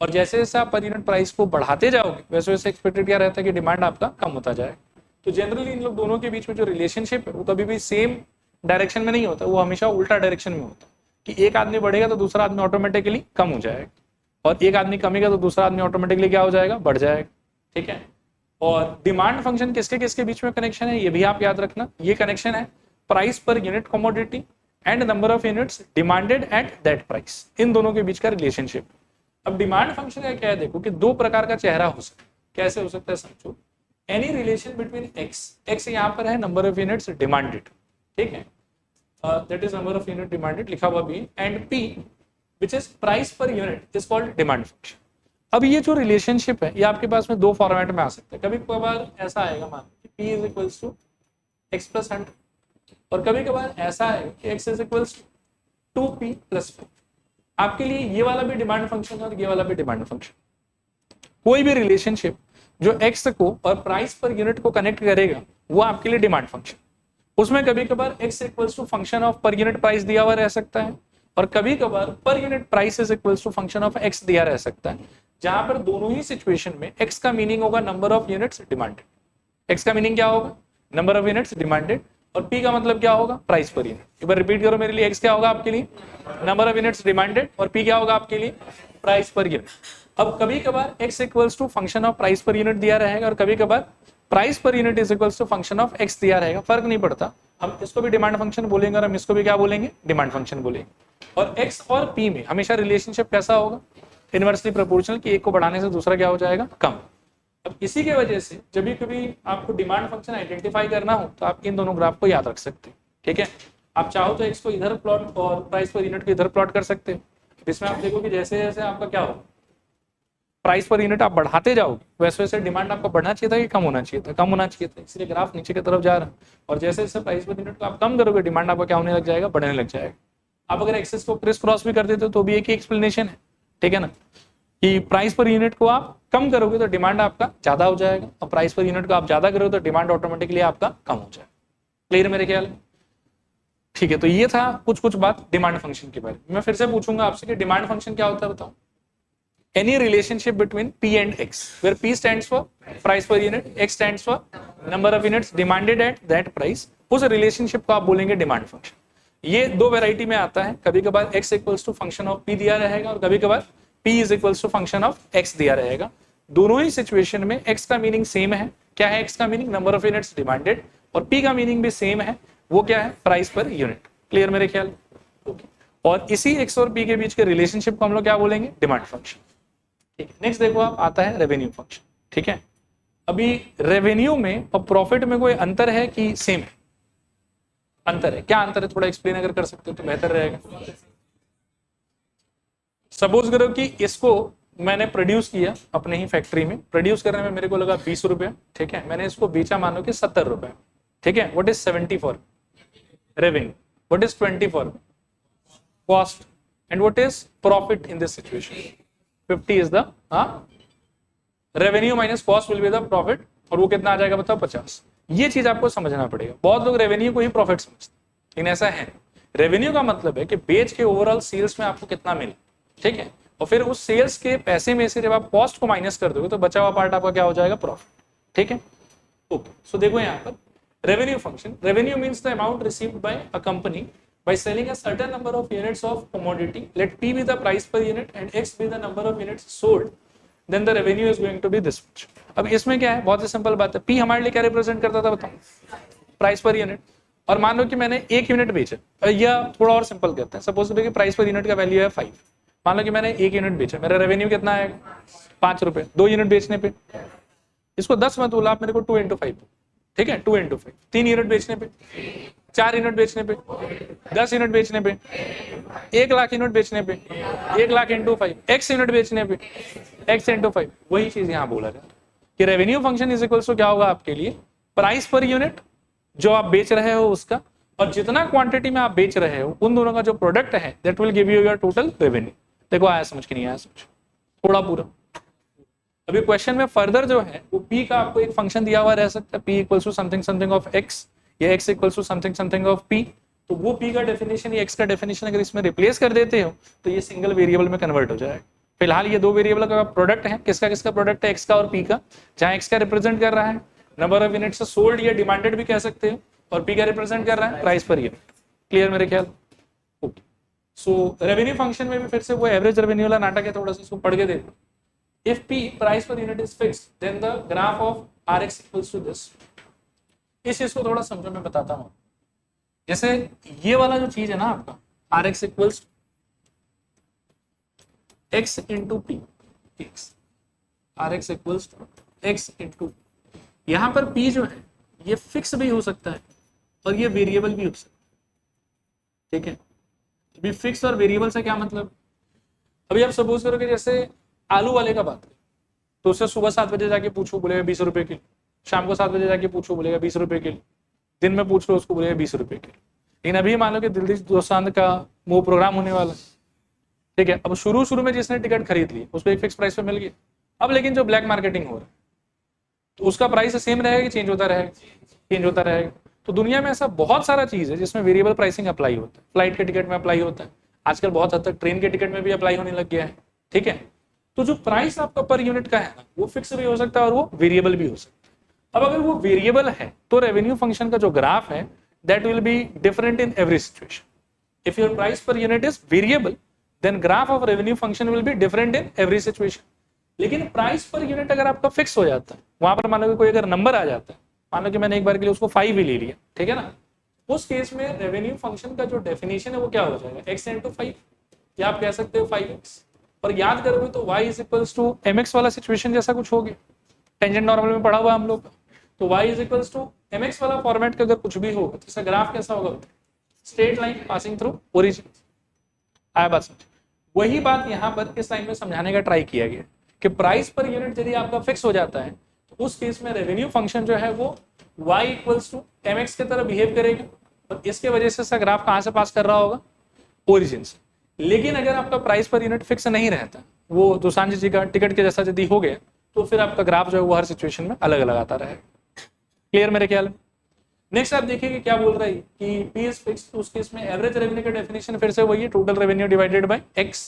और जैसे जैसे आप पर यूनिट प्राइस को बढ़ाते जाओगे वैसे वैसे एक्सपेक्टेड क्या रहता है कि डिमांड आपका कम होता जाएगा। तो जनरली इन लोग दोनों के बीच में जो रिलेशनशिप है वो कभी भी सेम डायरेक्शन में नहीं होता, वो हमेशा उल्टा डायरेक्शन में होता है कि एक आदमी बढ़ेगा तो दूसरा आदमी ऑटोमेटिकली कम हो जाएगा, और एक आदमी कमेगा तो दूसरा आदमी ऑटोमेटिकली क्या हो जाएगा, बढ़ जाएगा। ठीक है, और डिमांड फंक्शन किसके किसके बीच में कनेक्शन है ये भी आप याद रखना। ये कनेक्शन है price per unit commodity and number of units demanded at that price, इन दोनों के बीच का रिलेशनशिप। अब डिमांड फंक्शन का क्या है, देखो कि दो प्रकार का चेहरा हो सकता है। कैसे हो सकता है समझो, एनी रिलेशन बिटवीन एक्स यहाँ पर है नंबर ऑफ यूनिट्स डिमांडेड, ठीक है, that is number of unit demanded लिखा हुआ भी, and P which is price per unit is called demand function. अब ये जो रिलेशनशिप है ये आपके पास में दो फॉर्मेट में आ सकता है। कभी कभार ऐसा आएगा मान P is equals to X plus 100, और कभी कभार ऐसा है कि X is equals to P plus 5। आपके लिए ये वाला भी डिमांड फंक्शन है और ये वाला भी डिमांड फंक्शन। कोई भी रिलेशनशिप जो एक्स को और प्राइस पर यूनिट को कनेक्ट करेगा वो आपके लिए डिमांड फंक्शन। उसमें कभी कभार X equals to function of per unit price दिया हुआ रह सकता है, और कभी कभार per unit price is equals to function of X दिया रह सकता है, जहां पर दोनों ही सिचुएशन में एक्स का मीनिंग होगा number of units demanded. X का मीनिंग क्या होगा, नंबर ऑफ यूनिट्स डिमांडेड, और पी का मतलब क्या होगा, प्राइस पर यूनिट। एक बार रिपीट करो मेरे लिए, एक्स क्या होगा आपके लिए, नंबर ऑफ यूनिट्स डिमांडेड, और पी क्या होगा आपके लिए, प्राइस पर यूनिट। अब कभी कभार X equals to function of price per unit दिया रहेगा, और कभी कभार price per unit is equals to function of X दिया रहेगा, फर्क नहीं पड़ता। हम इसको भी डिमांड फंक्शन बोलेंगे और हम इसको भी क्या बोलेंगे, डिमांड फंक्शन बोलेंगे। और एक्स और पी में हमेशा रिलेशनशिप कैसा होगा, इनवर्सली प्रोपोर्शनल, कि एक को बढ़ाने से दूसरा क्या हो जाएगा, कम। अब इसी के वजह से जब भी कभी आपको डिमांड फंक्शन आइडेंटिफाई करना हो तो आप इन दोनों ग्राफ को याद रख सकते हैं। ठीक है, आप चाहो तो एक्स को इधर प्लॉट और प्राइस पर यूनिट को इधर प्लॉट कर सकते हैं। इसमें आप देखो कि जैसे जैसे आपका क्या होगा, प्राइस पर यूनिट आप बढ़ाते जाओगे वैसे वैसे डिमांड आपका बढ़ना चाहिए था कि कम होना चाहिए था, कम होना चाहिए था, इसलिए ग्राफ नीचे की तरफ जा रहा है। और जैसे जैसे प्राइस पर यूनिट को आप कम करोगे डिमांड आपका क्या होने लग जाएगा, बढ़ने लग जाएगा। आप अगर एक्सेस को क्रिस क्रॉस भी कर देते हो तो भी एक ही एक्सप्लेनेशन है, ठीक है ना, कि प्राइस पर यूनिट को आप कम करोगे तो डिमांड आपका ज्यादा हो जाएगा, और प्राइस पर यूनिट को आप ज्यादा करोगे तो डिमांड ऑटोमेटिकली आपका कम हो जाएगा। क्लियर मेरे ख्याल में, ठीक है। तो ये था कुछ कुछ बात डिमांड फंक्शन के बारे में। मैं फिर से पूछूंगा आपसे कि डिमांड फंक्शन क्या होता है, बताओ। Any relationship between P and X where P stands for price per unit, X stands for number of units demanded at that price, उस रिलेशनशिप को आप बोलेंगे डिमांड फंक्शन। ये दो वैरायटी में आता है, कभी कभार x equals to function of P दिया रहेगा और कभी कभार P is equals to function of X दिया रहेगा। दोनों ही सिचुएशन में X का मीनिंग सेम है। क्या है X का meaning, number of units demanded, और P का मीनिंग भी सेम है, वो क्या है, प्राइस पर यूनिट। क्लियर मेरे ख्याल, ओके। और इसी X और P के बीच के रिलेशनशिप को हम लोग क्या बोलेंगे, डिमांड फंक्शन। ठीक है, नेक्स्ट देखो आप, आता है रेवेन्यू फंक्शन। ठीक है, अभी रेवेन्यू में और प्रॉफिट में कोई अंतर है कि सेम है, अंतर है, क्या अंतर है, थोड़ा एक्सप्लेन अगर कर सकते हो तो बेहतर रहेगा। सपोज करो कि इसको मैंने प्रोड्यूस किया अपने ही फैक्ट्री में, प्रोड्यूस करने में मेरे को लगा 20 रुपए, ठीक है, मैंने इसको बेचा मानो कि 70 रुपए, ठीक है। What is 70 for revenue, what is 20 for cost, and what is profit in this situation. 50 is the revenue minus cost will be the profit, और वो कितना आ जाएगा बताओ, 50। ये चीज आपको समझना पड़ेगा। बहुत लोग रेवेन्यू को ही प्रॉफिट समझते हैं, लेकिन ऐसा है। रेवेन्यू का मतलब है कि बेच के ओवरऑल सेल्स में आपको कितना मिले, ठीक है, और फिर उस सेल्स के पैसे में से जब आप कॉस्ट को माइनस कर दोगे तो बचा हुआ पार्ट आपका क्या हो जाएगा, प्रॉफिट। ठीक है, ओके। सो देखो यहाँ पर revenue function, revenue means the amount received by a company by selling a certain number of units of commodity, let P be the price per unit and X be the number of units sold, then the revenue is going to be this much. अब इसमें क्या है, बहुत ही सिंपल बात है। P हमारे लिए क्या रिप्रेजेंट करता था बताओ, प्राइस पर यूनिट। और मान लो कि मैंने 1 यूनिट बेचा, या थोड़ा और सिंपल करते हैं, सपोज कि प्राइस पर यूनिट का वैल्यू है 5, मान लो कि मैंने 1 यूनिट बेचा, मेरा रेवेन्यू कितना आएगा, 5 रुपए। 2 यूनिट बेचने पे, इसको 10 मत बोला आप मेरे को, 2 into 5, ठीक है, 2 into 5। 3 यूनिट बेचने पे, 4 यूनिट बेचने पे, 10 यूनिट बेचने पे, 1 लाख यूनिट बेचने पे, 1 लाख इंटू 5, x यूनिट बेचने पे, x इंटू 5। वही चीज यहाँ बोला जाता है कि revenue function is equals to क्या होगा आपके लिए, प्राइस पर यूनिट जो आप बेच रहे हो उसका, और जितना क्वांटिटी में आप बेच रहे हो उन दोनों का जो प्रोडक्ट है, that will give you your total revenue. देखो आया समझ कि नहीं आया समझ, थोड़ा पूरा। अभी क्वेश्चन में फर्दर जो है वो p का आपको एक फंक्शन दिया हुआ रह सकता है, p equals to something something of x या x equals to something something of p। तो वो p का डेफिनेशन या x का डेफिनेशन अगर इसमें रिप्लेस कर देते हो तो ये सिंगल वेरिएबल में कन्वर्ट हो जाएगा। फिलहाल ये दो वेरिएबल का प्रोडक्ट है, किसका किसका प्रोडक्ट है, x का और p का, जहां x का रिप्रेजेंट कर रहा है नंबर ऑफ यूनिट्स सोल्ड या डिमांडेड भी कह सकते हो, और p का रिप्रेजेंट कर रहा है प्राइस पर यूनिट। क्लियर मेरे ख्याल? ओके। सो रेवेन्यू फंक्शन में भी फिर से वो एवरेज रेवेन्यू वाला नाटक है, थोड़ा सा इसको पढ़ के देखो। If P price per unit is fixed, then the graph of Rx equals to this. इस चीज को थोड़ा समझो, मैं बताता हूँ। जैसे ये वाला जो चीज है ना आपका Rx equals x into P, Rx equals x into, यहाँ पर P जो है ये फिक्स भी हो सकता है और ये वेरिएबल भी हो सकता है, ठीक है। अभी फिक्स और वेरिएबल से क्या मतलब, अभी आप सपोज करो कि जैसे आलू वाले का बात करें तो उससे सुबह 7 बजे जाके पूछो बोलेगा 20 रुपए किलो, शाम को 7 बजे जाके पूछो बोलेगा 20 रुपए किलो, दिन में पूछ लो उसको बोलेगा 20 रुपए किलो। लेकिन अभी मान लो कि दिल्ली दोस्तान का वो प्रोग्राम होने वाला है, ठीक है। अब शुरू में जिसने टिकट खरीद ली उसको एक फिक्स प्राइस पे मिल गया। अब लेकिन जो ब्लैक मार्केटिंग हो रहा है तो उसका प्राइस सेम रहेगा कि चेंज होता रहेगा? चेंज होता रहेगा। तो दुनिया में ऐसा बहुत सारा चीज है जिसमें वेरिएबल प्राइसिंग अप्लाई होता है। फ्लाइट के टिकट में अप्लाई होता है, आजकल बहुत हद तक ट्रेन के टिकट में भी अप्लाई होने लग गया है, ठीक है। तो जो प्राइस आपका पर यूनिट का है ना वो फिक्स भी हो सकता है और वो वेरिएबल भी हो सकता है। अब अगर वो वेरिएबल है तो रेवेन्यू फंक्शन का जो ग्राफ है that will be different in every situation. If your price per unit is variable then graph of revenue function will be different in every situation. लेकिन प्राइस पर यूनिट अगर आपका फिक्स हो जाता है, वहां पर मान लो कि कोई अगर नंबर आ जाता है, मान लो कि मैंने एक बार के लिए उसको 5 ही ले लिया, ठीक है ना, उस केस में रेवेन्यू फंक्शन का जो डेफिनेशन है वो क्या हो जाएगा, x into 5, या आप कह सकते हो 5x। और याद करोगे तो y is equals to mx वाला सिचुएशन जैसा कुछ हो गया, टेंजेंट नॉर्मल में पढ़ा हुआ हम लोग। तो y is equals to mx वाला फॉर्मेट का अगर कुछ भी होगा तो इसका ग्राफ कैसा होगा, straight line passing through origin. आया बात समझ? वही बात यहाँ पर इस लाइन में समझाने का ट्राई किया गया कि प्राइस पर यूनिट यदि आपका फिक्स हो जाता है तो उस केस में रेवेन्यू फंक्शन जो है वो y इक्वल्स टू mx की तरह बिहेव करेगा, और इसके वजह से इसका ग्राफ कहाँ से पास कर रहा होगा, ओरिजिन से। लेकिन अगर आपका प्राइस पर यूनिट फिक्स नहीं रहता, वो दोसांझ जी का टिकट के जैसा यदि हो गया तो फिर आपका ग्राफ जो है वो हर सिचुएशन में अलग अलग आता रहेगा। क्लियर मेरे ख्याल में? नेक्स्ट आप देखिए कि क्या बोल रहा है कि P इज फिक्स, तो उस केस में एवरेज रेवेन्यू का डेफिनेशन फिर से वही है, total revenue divided by x,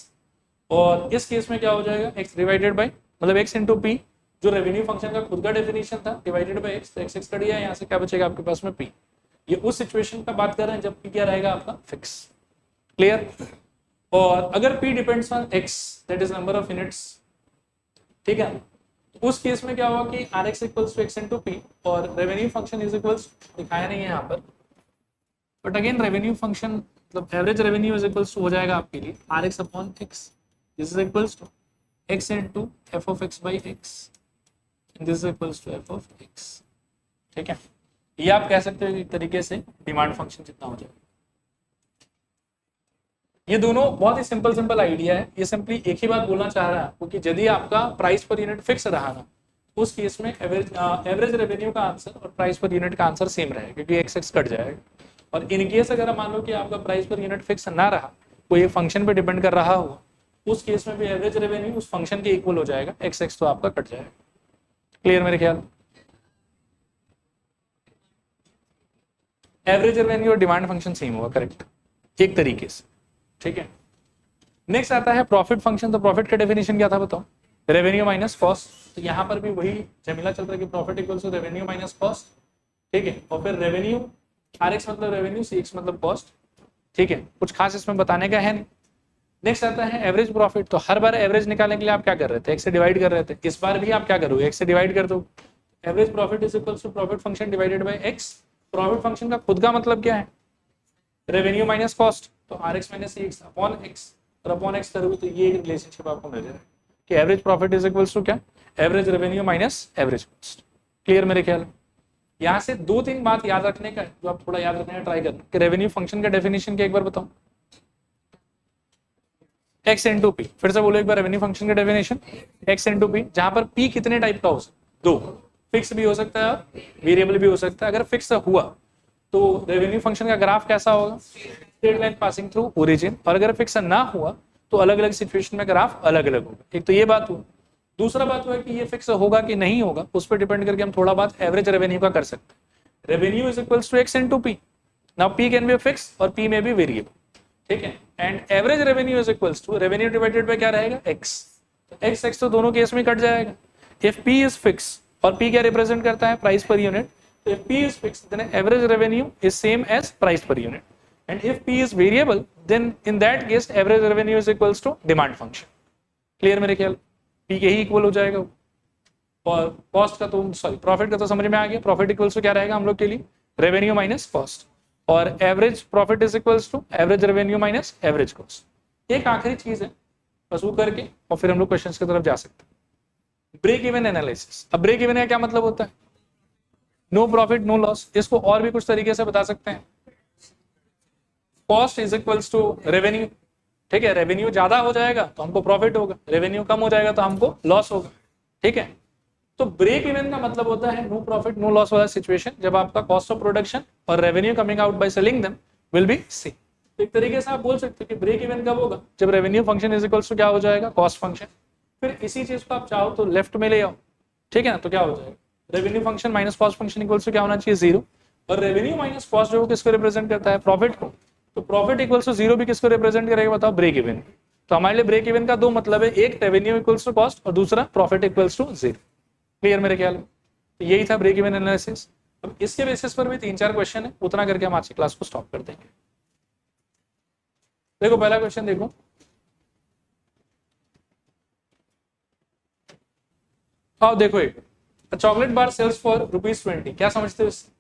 और इस केस में क्या हो जाएगा x डिवाइडेड बाय मतलब x इंटू P, जो रेवेन्यू फंक्शन का खुद का डेफिनेशन था, डिवाइडेड बाय x, तो x कट गया, यहाँ से क्या बचेगा आपके पास में P। ये उस सिचुएशन का बात कर रहे हैं जब P क्या रहेगा आपका फिक्स। क्लियर? और अगर P depends on x that is number of units, ठीक है, तो उस केस में क्या होगा कि Rx equals to x into P, और रेवेन्यू फंक्शन इज इक्वल्स, दिखाया नहीं है यहाँ पर, बट अगेन रेवेन्यू फंक्शन मतलब average revenue is equals to हो जाएगा आपके लिए Rx upon x, this is equals to x into f of x by x, this is equals to f of x, ठीक है। ये आप कह सकते हो एक तरीके से डिमांड फंक्शन जितना हो जाएगा। ये दोनों बहुत ही सिंपल आइडिया है, ये सिंपली एक ही बात बोलना चाह रहा है क्योंकि यदि आपका प्राइस पर यूनिट फिक्स रहा ना उस केस में एवरेज रेवेन्यू का आंसर और प्राइस पर यूनिट का आंसर सेम रहेगा क्योंकि x कट जाएगा। और इन केस अगर मान लो कि आपका प्राइस पर यूनिट फिक्स ना रहा, कोई एक फंक्शन पे डिपेंड कर रहा हो, उस केस में भी एवरेज रेवेन्यू उस फंक्शन के इक्वल हो जाएगा, x तो आपका कट जाएगा। क्लियर मेरे ख्याल? एवरेज रेवेन्यू और डिमांड फंक्शन सेम होगा, करेक्ट, एक तरीके से, ठीक है। नेक्स्ट आता है प्रॉफिट फंक्शन। तो प्रॉफिट का डेफिनेशन क्या था बताओ, रेवेन्यू माइनस कॉस्ट। तो यहाँ पर भी वही जमीला चल रहा है कि profit equals to revenue minus cost, ठीक है। और फिर रेवेन्यू Rx मतलब रेवेन्यू, Cx मतलब कॉस्ट, ठीक है, कुछ खास इसमें बताने का है नहीं। नेक्स्ट आता है एवरेज प्रॉफिट। तो हर बार एवरेज निकालने के लिए आप क्या कर रहे थे, x से डिवाइड कर रहे थे, इस बार भी आप क्या करोगे, x से डिवाइड कर दो। Average profit is equals to profit function divided by x। Profit function का खुद का मतलब क्या है, रेवेन्यू माइनस कॉस्ट, तो Rx minus Cx upon x, और अपॉन x करोगे तो ये एक रिलेशनशिप आपको मिल जाएगा कि average profit is equals to क्या, average revenue minus average cost. Clear मेरे ख्याल में? यहाँ से 2-3 बात याद रखने का है जो आप थोड़ा याद रखने का ट्राई करना कि रेवेन्यू फंक्शन का डेफिनेशन क्या एक बार बताओ, x इंटू पी। फिर से बोलो एक बार रेवेन्यू फंक्शन का डेफिनेशन, x इंटू पी, जहां पर p कितने टाइप का हो सकता है, 2, फिक्स भी हो सकता है वेरिएबल भी हो सकता है। अगर फिक्स हुआ तो रेवेन्यू फंक्शन का ग्राफ कैसा होगा, straight line passing through origin, और अगर फिक्स ना हुआ तो अलग अलग सिचुएशन में ग्राफ अलग अलग होगा। एक तो ये बात हुआ। दूसरा बात हुआ कि ये फिक्स होगा कि नहीं होगा, उस पर डिपेंड करके हम थोड़ा बात एवरेज रेवेन्यू का कर सकते हैं। Revenue is equals to X into P. Now P can be fix और पी में बी वेरिएबल, ठीक है। And average revenue is equals to revenue divided by क्या रहेगा, एक्स। एक्स एक्स तो दोनों केस में कट जाएगा। इफ पी इज फिक्स और पी क्या रिप्रेजेंट करता है, प्राइस पर यूनिट, तो if P is fix then average revenue is same as price per unit. And if P is variable then in that case average revenue is equals to demand function. Clear मेरे ख्याल, पी के ही इक्वल हो जाएगा। और कॉस्ट का तो सॉरी प्रॉफिट का तो समझ में आ गया। प्रॉफिट इक्वल्स टू क्या रहेगा हम लोग के लिए, रेवेन्यू माइनस कॉस्ट। और average profit is equals to average revenue minus average cost. एक आखिरी चीज है बस वो करके और फिर हम लोग क्वेश्चंस की तरफ जा सकते हैं। Break even analysis. अब ब्रेक इवन का क्या मतलब होता है, नो प्रॉफिट नो लॉस। इसको और भी कुछ तरीके से बता सकते हैं, cost is equals to revenue, ठीक है। रेवेन्यू ज्यादा हो जाएगा तो हमको प्रॉफिट होगा, रेवेन्यू कम हो जाएगा तो हमको लॉस होगा, ठीक है। तो ब्रेक इवन का मतलब होता है नो प्रॉफिट नो लॉस वाला सिचुएशन, जब आपका कॉस्ट ऑफ प्रोडक्शन और revenue coming out by selling them will be same. एक तरीके से आप बोल सकते हो कि ब्रेक इवन कब होगा, जब revenue function is equals to क्या हो जाएगा, कॉस्ट फंक्शन। फिर इसी चीज को आप चाहो तो लेफ्ट में ले आओ, ठीक है ना। तो क्या हो जाएगा, revenue function minus cost function equals to क्या होना चाहिए, जीरो। और रेवेन्यू माइनस कॉस्ट जो किसको रिप्रेजेंट करता है, प्रॉफिट को। तो प्रॉफिट इक्वल्स टू जीरो भी किसको रिप्रेजेंट करेगा, बताओ, ब्रेक इवन। तो हमारे लिए ब्रेक इवन का दो मतलब है, एक रेवेन्यू इक्वल्स टू कॉस्ट और दूसरा profit equals to zero. Clear मेरे ख्याल में, तो यही था ब्रेक इवन एनालिसिस। अब इसके बेसिस पर भी 3-4 क्वेश्चन है, उतना करके हम आज की क्लास को स्टॉप कर देंगे। देखो पहला क्वेश्चन देखो, आओ देखो, एक चॉकलेट बार सेल्स फॉर ₹20। क्या समझते हो इससे,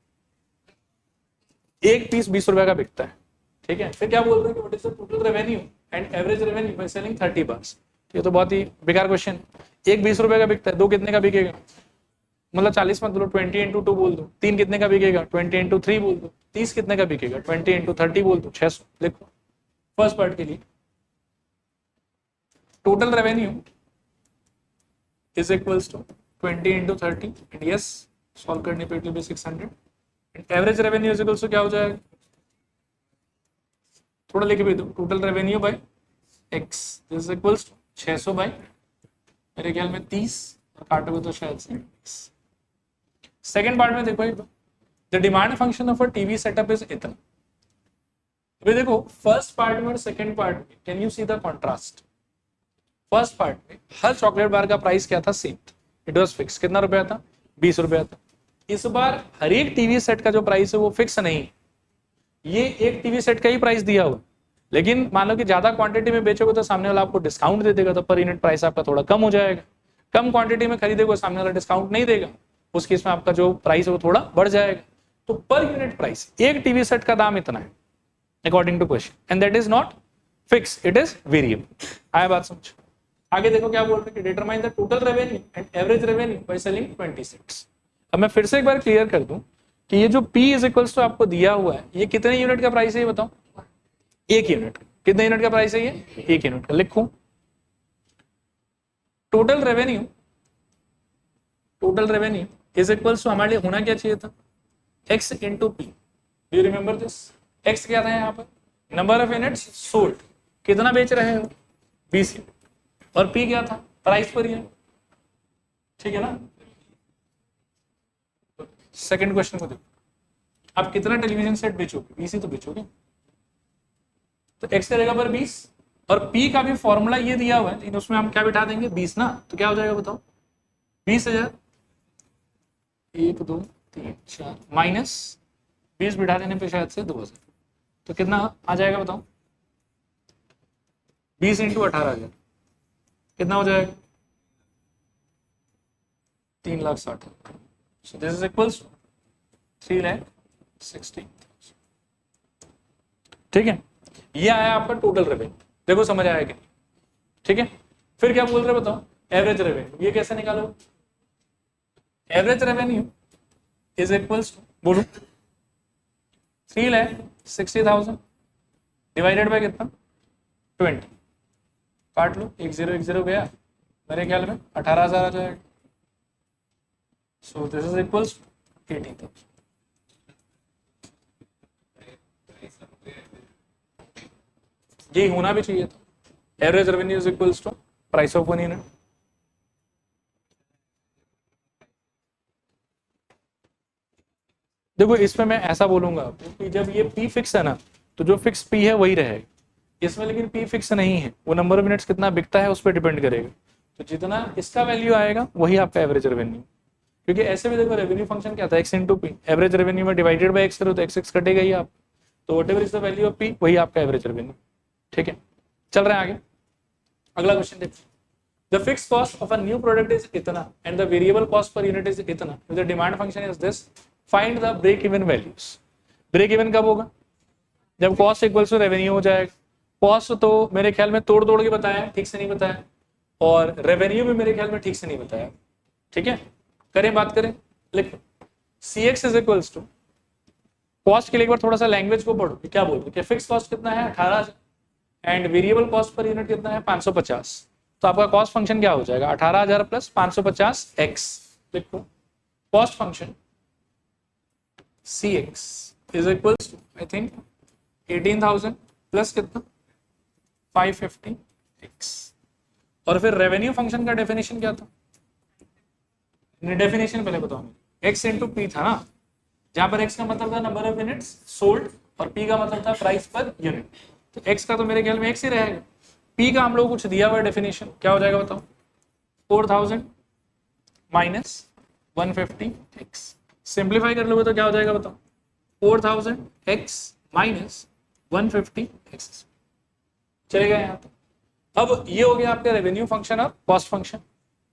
एक पीस 20 रुपए का बिकता है, ठीक है। फिर क्या बोल रहे हैं कि what is the total revenue and average revenue by selling 30 bars. ये तो बहुत ही बेकार क्वेश्चन है। एक 20 रुपए का बिकता है, दो कितने का बिकेगा, मतलब 40 मत बोलो, 20 इंटू 2 बोल दो। तीन कितने का बिकेगा, 20 इंटू 3 बोल दो। 30 कितने का बिकेगा, 20 इंटू 30 बोल दो, 600 लिखो। फर्स्ट पार्ट के लिए total revenue is equals to 20 into 30 and yes solve करने पे it will be 600 and average revenue is equals to क्या हो जाएगा, थोड़ा लिख भी दो, total revenue by X is equals to 600 by मेरे ख्याल में 30 और काटोगे तो शायद से 20। सेकेंड पार्ट में देखो, the demand function of a TV setup is इतना। अभी देखो फर्स्ट पार्ट में और सेकेंड पार्ट में can you see the contrast. First part में हर चॉकलेट बार का प्राइस क्या था, सेम, इट वाज फिक्स। कितना रुपया था, 20 रुपया था। इस बार हर एक टीवी सेट का जो प्राइस है वो फिक्स नहीं, ये एक टीवी सेट का ही प्राइस दिया हुआ, लेकिन मान लो कि ज्यादा क्वांटिटी में बेचोगे तो सामने वाला आपको डिस्काउंट दे देगा, तो पर यूनिट प्राइस आपका थोड़ा कम हो जाएगा। कम क्वांटिटी में खरीदेगा, सामने वाला डिस्काउंट नहीं देगा, उस केस में आपका जो प्राइस है वो थोड़ा बढ़ जाएगा। तो पर यूनिट प्राइस एक टीवी सेट का दाम इतना है according to question, and that is not fix, it is variable. आया बात समझ। आगे देखो क्या बोल रहे हैं कि determine the total revenue and average revenue by selling 20 sets. अब मैं फिर से एक बार क्लियर कर दूं कि ये जो P इज इक्वल्स टू आपको दिया हुआ है, ये कितने यूनिट का प्राइस है ये बताओ, एक यूनिट। कितने यूनिट का प्राइस है ये, एक यूनिट का। लिखो total revenue is equals to, हमारे लिए होना क्या चाहिए था, x into P. Do you remember this, x क्या था यहाँ पर, नंबर ऑफ यूनिट्स सोल्ड, कितना बेच रहे हो, 20 यूनिट, और p क्या था, प्राइस पर यूनिट, ठीक है ना। सेकंड क्वेश्चन को देखो, आप कितना टेलीविजन सेट बेचोगे, 20 ही तो बेचोगे, तो x करेगा पर 20, और p का भी फॉर्मूला ये दिया हुआ है, लेकिन उसमें हम क्या बिठा देंगे, 20 ना। तो क्या हो जाएगा बताओ, 20,000, 1 2 3 4 माइनस 20 बिठा देने पे शायद से 2,000, तो कितना आ जाएगा बताओ, 20 इंटू 18,000 कितना हो जाएगा, 3,60,000। So this is equals to 3,60,000। ठीक है, ये आया आपका टोटल रेवेन्यू। देखो समझ आया कि, ठीक है। फिर क्या बोल रहे बताओ, एवरेज रेवेन्यू। ये कैसे निकालो, average revenue is equals to, बोलो, 3,60,000 डिवाइडेड बाय कितना, 20। काट लो, 1,010 गया, मेरे ख्याल में 18,000 आ जाएगा। So this is equals to 18,000। ये होना भी चाहिए था, average revenue is equals to price of one unit. देखो इसमें मैं ऐसा बोलूंगा कि जब ये P फिक्स है ना तो जो फिक्स P है वही रहेगा, इसमें लेकिन P फिक्स नहीं है, वो नंबर ऑफ यूनिट्स कितना बिकता है उस पर डिपेंड करेगा। तो जितना इसका वैल्यू आएगा वही आपका एवरेज रेवेन्यू, क्योंकि ऐसे भी देखो रेवेन्यू फंक्शन क्या था, x into P, average revenue में डिवाइडेड बाई एक्स करो तो एक्स कटेगा ही आप, तो what ever is the value of P वही आपका एवरेज रेवेन्यू। ठीक है, चल रहे हैं आगे, अगला क्वेश्चन देखिए। The fixed cost of a new product is इतना and the variable cost per unit is इतना, if the demand function is this, find the break even values। Break even कब होगा, जब कॉस्ट इक्वल्स टू रेवेन्यू हो जाएगा। कॉस्ट तो मेरे ख्याल में तोड़ तोड़ के बताया, ठीक से नहीं बताया, और रेवेन्यू भी मेरे ख्याल में ठीक से नहीं बताया। ठीक है, करें बात करें, लिखो Cx is equals to, cost के लिए एक बार थोड़ा सा लैंग्वेज को पढ़ो, क्या बोल रहे, फिक्स कॉस्ट कितना है 18 and variable cost per unit कितना है 550, तो आपका कॉस्ट फंक्शन क्या हो जाएगा 18,000 प्लस 550 एक्स। लिखो cost function Cx is equals to I think 18,000 plus कितना 550 एक्स। और फिर रेवेन्यू फंक्शन का डेफिनेशन क्या था, डेफिनेशन पहले बताओ, एक्स इंटू पी था ना, जहां पर एक्स का मतलब था नंबर ऑफ यूनिट्स सोल्ड और पी का मतलब था प्राइस पर यूनिट, तो एक्स का तो मेरे ख्याल में एक्स ही रहेगा। पी का हम लोग कुछ दिया हुआ डेफिनेशन क्या हो जाएगा बताओ, 4000 माइनस 150 एक्स, सिंप्लीफाई कर लोगे तो क्या हो जाएगा बताओ, 4000 एक्स माइनस 150 एक्स, चलेगा यहाँ तक। अब ये हो गया आपका रेवेन्यू फंक्शन और कॉस्ट फंक्शन,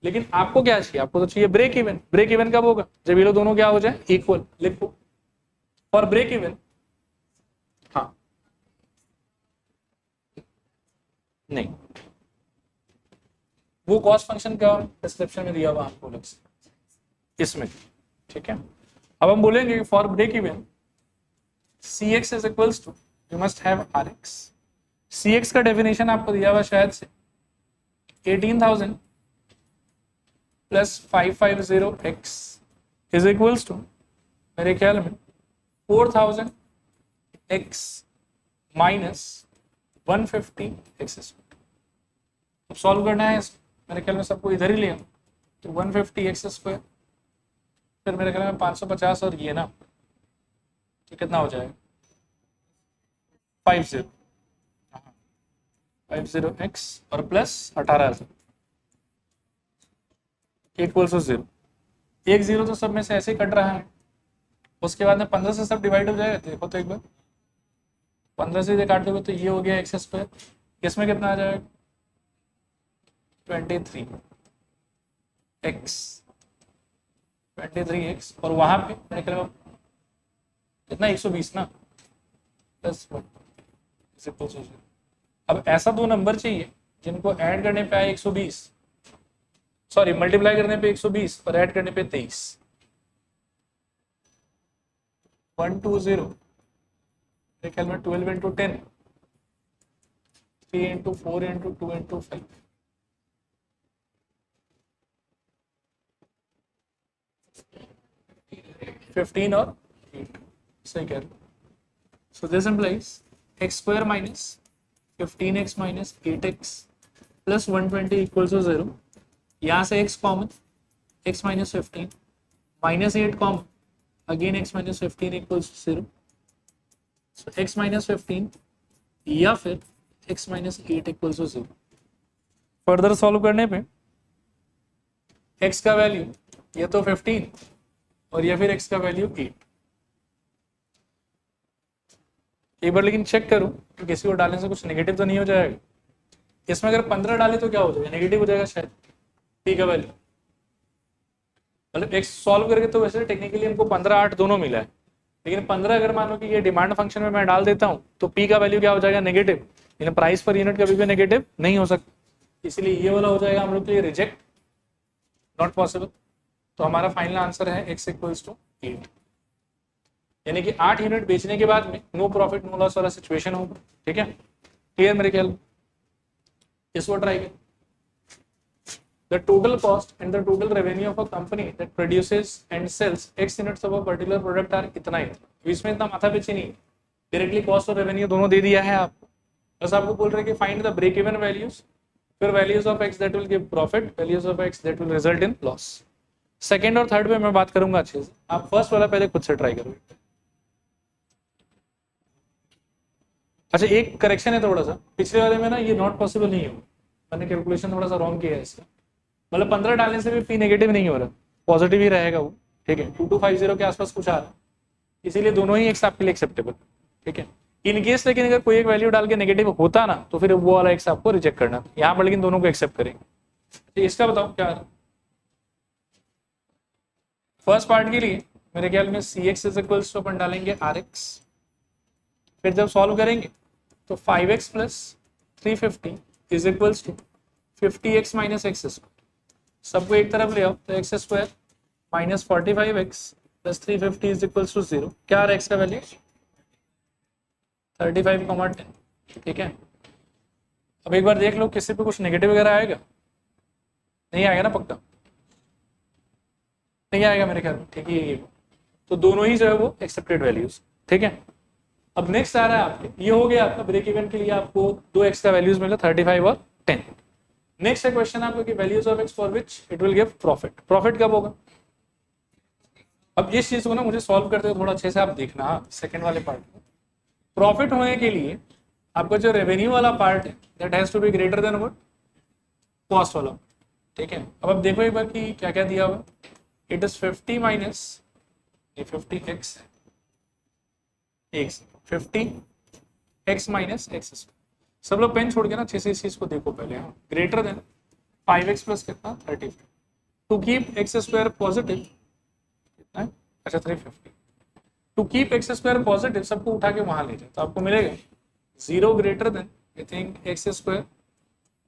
लेकिन आपको क्या चाहिए, आपको तो चाहिए ब्रेक इवन। ब्रेक इवन कब होगा, जब ये लोग दोनों क्या हो जाए इक्वल। लिखो फॉर ब्रेक इवन, हाँ नहीं, वो कॉस्ट फंक्शन का डिस्क्रिप्शन में दिया हुआ आपको अलग से इसमें। ठीक है, अब हम बोलेंगे for break even Cx is equals to you must have Rx। Cx का डेफिनेशन आपको दिया हुआ शायद से 18,000 plus 550 X is equals to मेरे ख्याल में 4000 एक्स माइनस 150 एक्स। अब सॉल्व करना है मेरे ख्याल में सबको इधर ही लिया, तो 150 एक्स स्क्वायर, फिर मेरे ख्याल में 550 और ये ना, तो कितना हो जाएगा 50 एक्स और प्लस 18,000 इक्वल टू 0। एक जीरो तो सब में से ऐसे ही कट रहा है, उसके बाद में 15 से सब डिवाइड हो जाएगा, देखो तो एक बार 15 से काट दोगे तो ये हो गया एक्स स्क्वायर, इसमें कितना आ जाएगा 23 एक्स, और वहां पे मेरे ख्याल में कितना 120 ना प्लस 1। अब ऐसा दो नंबर चाहिए जिनको ऐड करने पे आए 120, सॉरी मल्टीप्लाई करने पे 120 और ऐड करने पे 23, 120 मेरे ख्याल में 12 इंटू 10, 3 इंटू 4 इंटू 2 इंटू 5, 15 और 8, सही कह रहे हो। So this implies X square minus 15x minus 8x plus 120 equal to 0। यहाँ से x common, x minus 15 minus 8 common, again x minus 15 equals to 0। So x minus 15 या फिर x minus 8 equals to 0। Further solve करने पे x का वैल्यू ये तो 15 और या फिर x का वैल्यू 8। एक बार लेकिन चेक करो कि किसी को डालने से कुछ नेगेटिव तो नहीं हो जाएगा। इसमें अगर 15 डाले तो क्या हो जाएगा, नेगेटिव हो जाएगा शायद p का वैल्यू, मतलब x सॉल्व करके तो वैसे टेक्निकली हमको 15 8 दोनों मिला है, लेकिन 15 अगर मान लो कि ये डिमांड फंक्शन में मैं डाल देता हूँ तो p का वैल्यू क्या हो जाएगा नेगेटिव, लेकिन प्राइस पर यूनिट कभी भी नेगेटिव नहीं हो सकता, इसलिए ये वाला हो जाएगा हम लोग के लिए रिजेक्ट, नॉट पॉसिबल। तो हमारा फाइनल आंसर है x इक्वल्स टू 8, यानी कि 8 यूनिट बेचने के बाद में नो प्रॉफिट नो लॉस वाला सिचुएशन होगा। ठीक है, क्लियर मेरे ख्याल में, इसको ट्राई करें। The total cost and the total revenue of a company that produces and sells X units of a particular product are इतना ही। इसमें इतना माथा पीछे नहीं, डायरेक्टली कॉस्ट और रेवेन्यू दोनों दे दिया है आपको, बस आपको बोल रहे हैं कि find the break even values, फिर values of X that will give profit, values of X that will result in loss. Second और थर्ड पे मैं बात करूंगा अच्छे से, आप फर्स्ट वाला पहले खुद से ट्राई करोगे। अच्छा एक करेक्शन है थोड़ा सा, पिछले वाले में ना ये नॉट पॉसिबल नहीं हो, मैंने कैलकुलेशन थोड़ा सा रॉन्ग किया है इसका, मतलब 15 डालने से भी पी नेगेटिव नहीं हो रहा, पॉजिटिव ही रहेगा वो, ठीक है। 2250 के आसपास कुछ आ रहा है, इसीलिए दोनों ही एक्स आपके लिए एक्सेप्टेबल, ठीक है। इन केस लेकिन अगर कोई एक वैल्यू डाल के नेगेटिव होता ना तो फिर वो वाला एक्स आपको रिजेक्ट करना, यहाँ पर लेकिन दोनों को एक्सेप्ट करेंगे। तो इसका बताओ क्या है फर्स्ट पार्ट के लिए, मेरे ख्याल में C X is equals to अपन डालेंगे आर एक्स, फिर जब सॉल्व करेंगे तो 5x plus 350 is equals to 50x minus X square, सबको एक तरफ ले आओ तो X square minus 45x plus 350 is equals to 0। क्या आ रहा है एक्स का वैल्यू 35,10, ठीक है। अब एक बार देख लो किसी पे कुछ नेगेटिव वगैरह आएगा, नहीं आएगा ना, पक्का नहीं आएगा मेरे ख्याल में, ठीक है। ये तो दोनों ही जो है वो एक्सेप्टेड वैल्यूज, ठीक है। अब नेक्स्ट आ रहा है आपके, ये हो गया आपका ब्रेक इवन के लिए आपको दो एक्स का वैल्यूज मिला 35 और 10। नेक्स्ट है क्वेश्चन आपको कि values of x for which it will give profit, profit कब होगा। अब इस चीज को ना मुझे सॉल्व करते हुए थोड़ा अच्छे से आप देखना, सेकंड वाले पार्ट में प्रॉफिट होने के लिए आपका जो रेवेन्यू वाला पार्ट है that has to be greater than what cost वाला, ठीक है। अब आप देखो एक बार कि क्या क्या दिया हुआ, इट इज 50 माइनस ये 50x x 50x minus x, सब लोग पेन छोड़ के ना अच्छे से इस चीज को देखो पहले, हाँ ग्रेटर देन 5x प्लस कितना 35 to keep X square positive कितना है, अच्छा 350 to keep X square positive, सबको उठा के वहां ले जाए तो आपको मिलेगा 0 greater than I think X square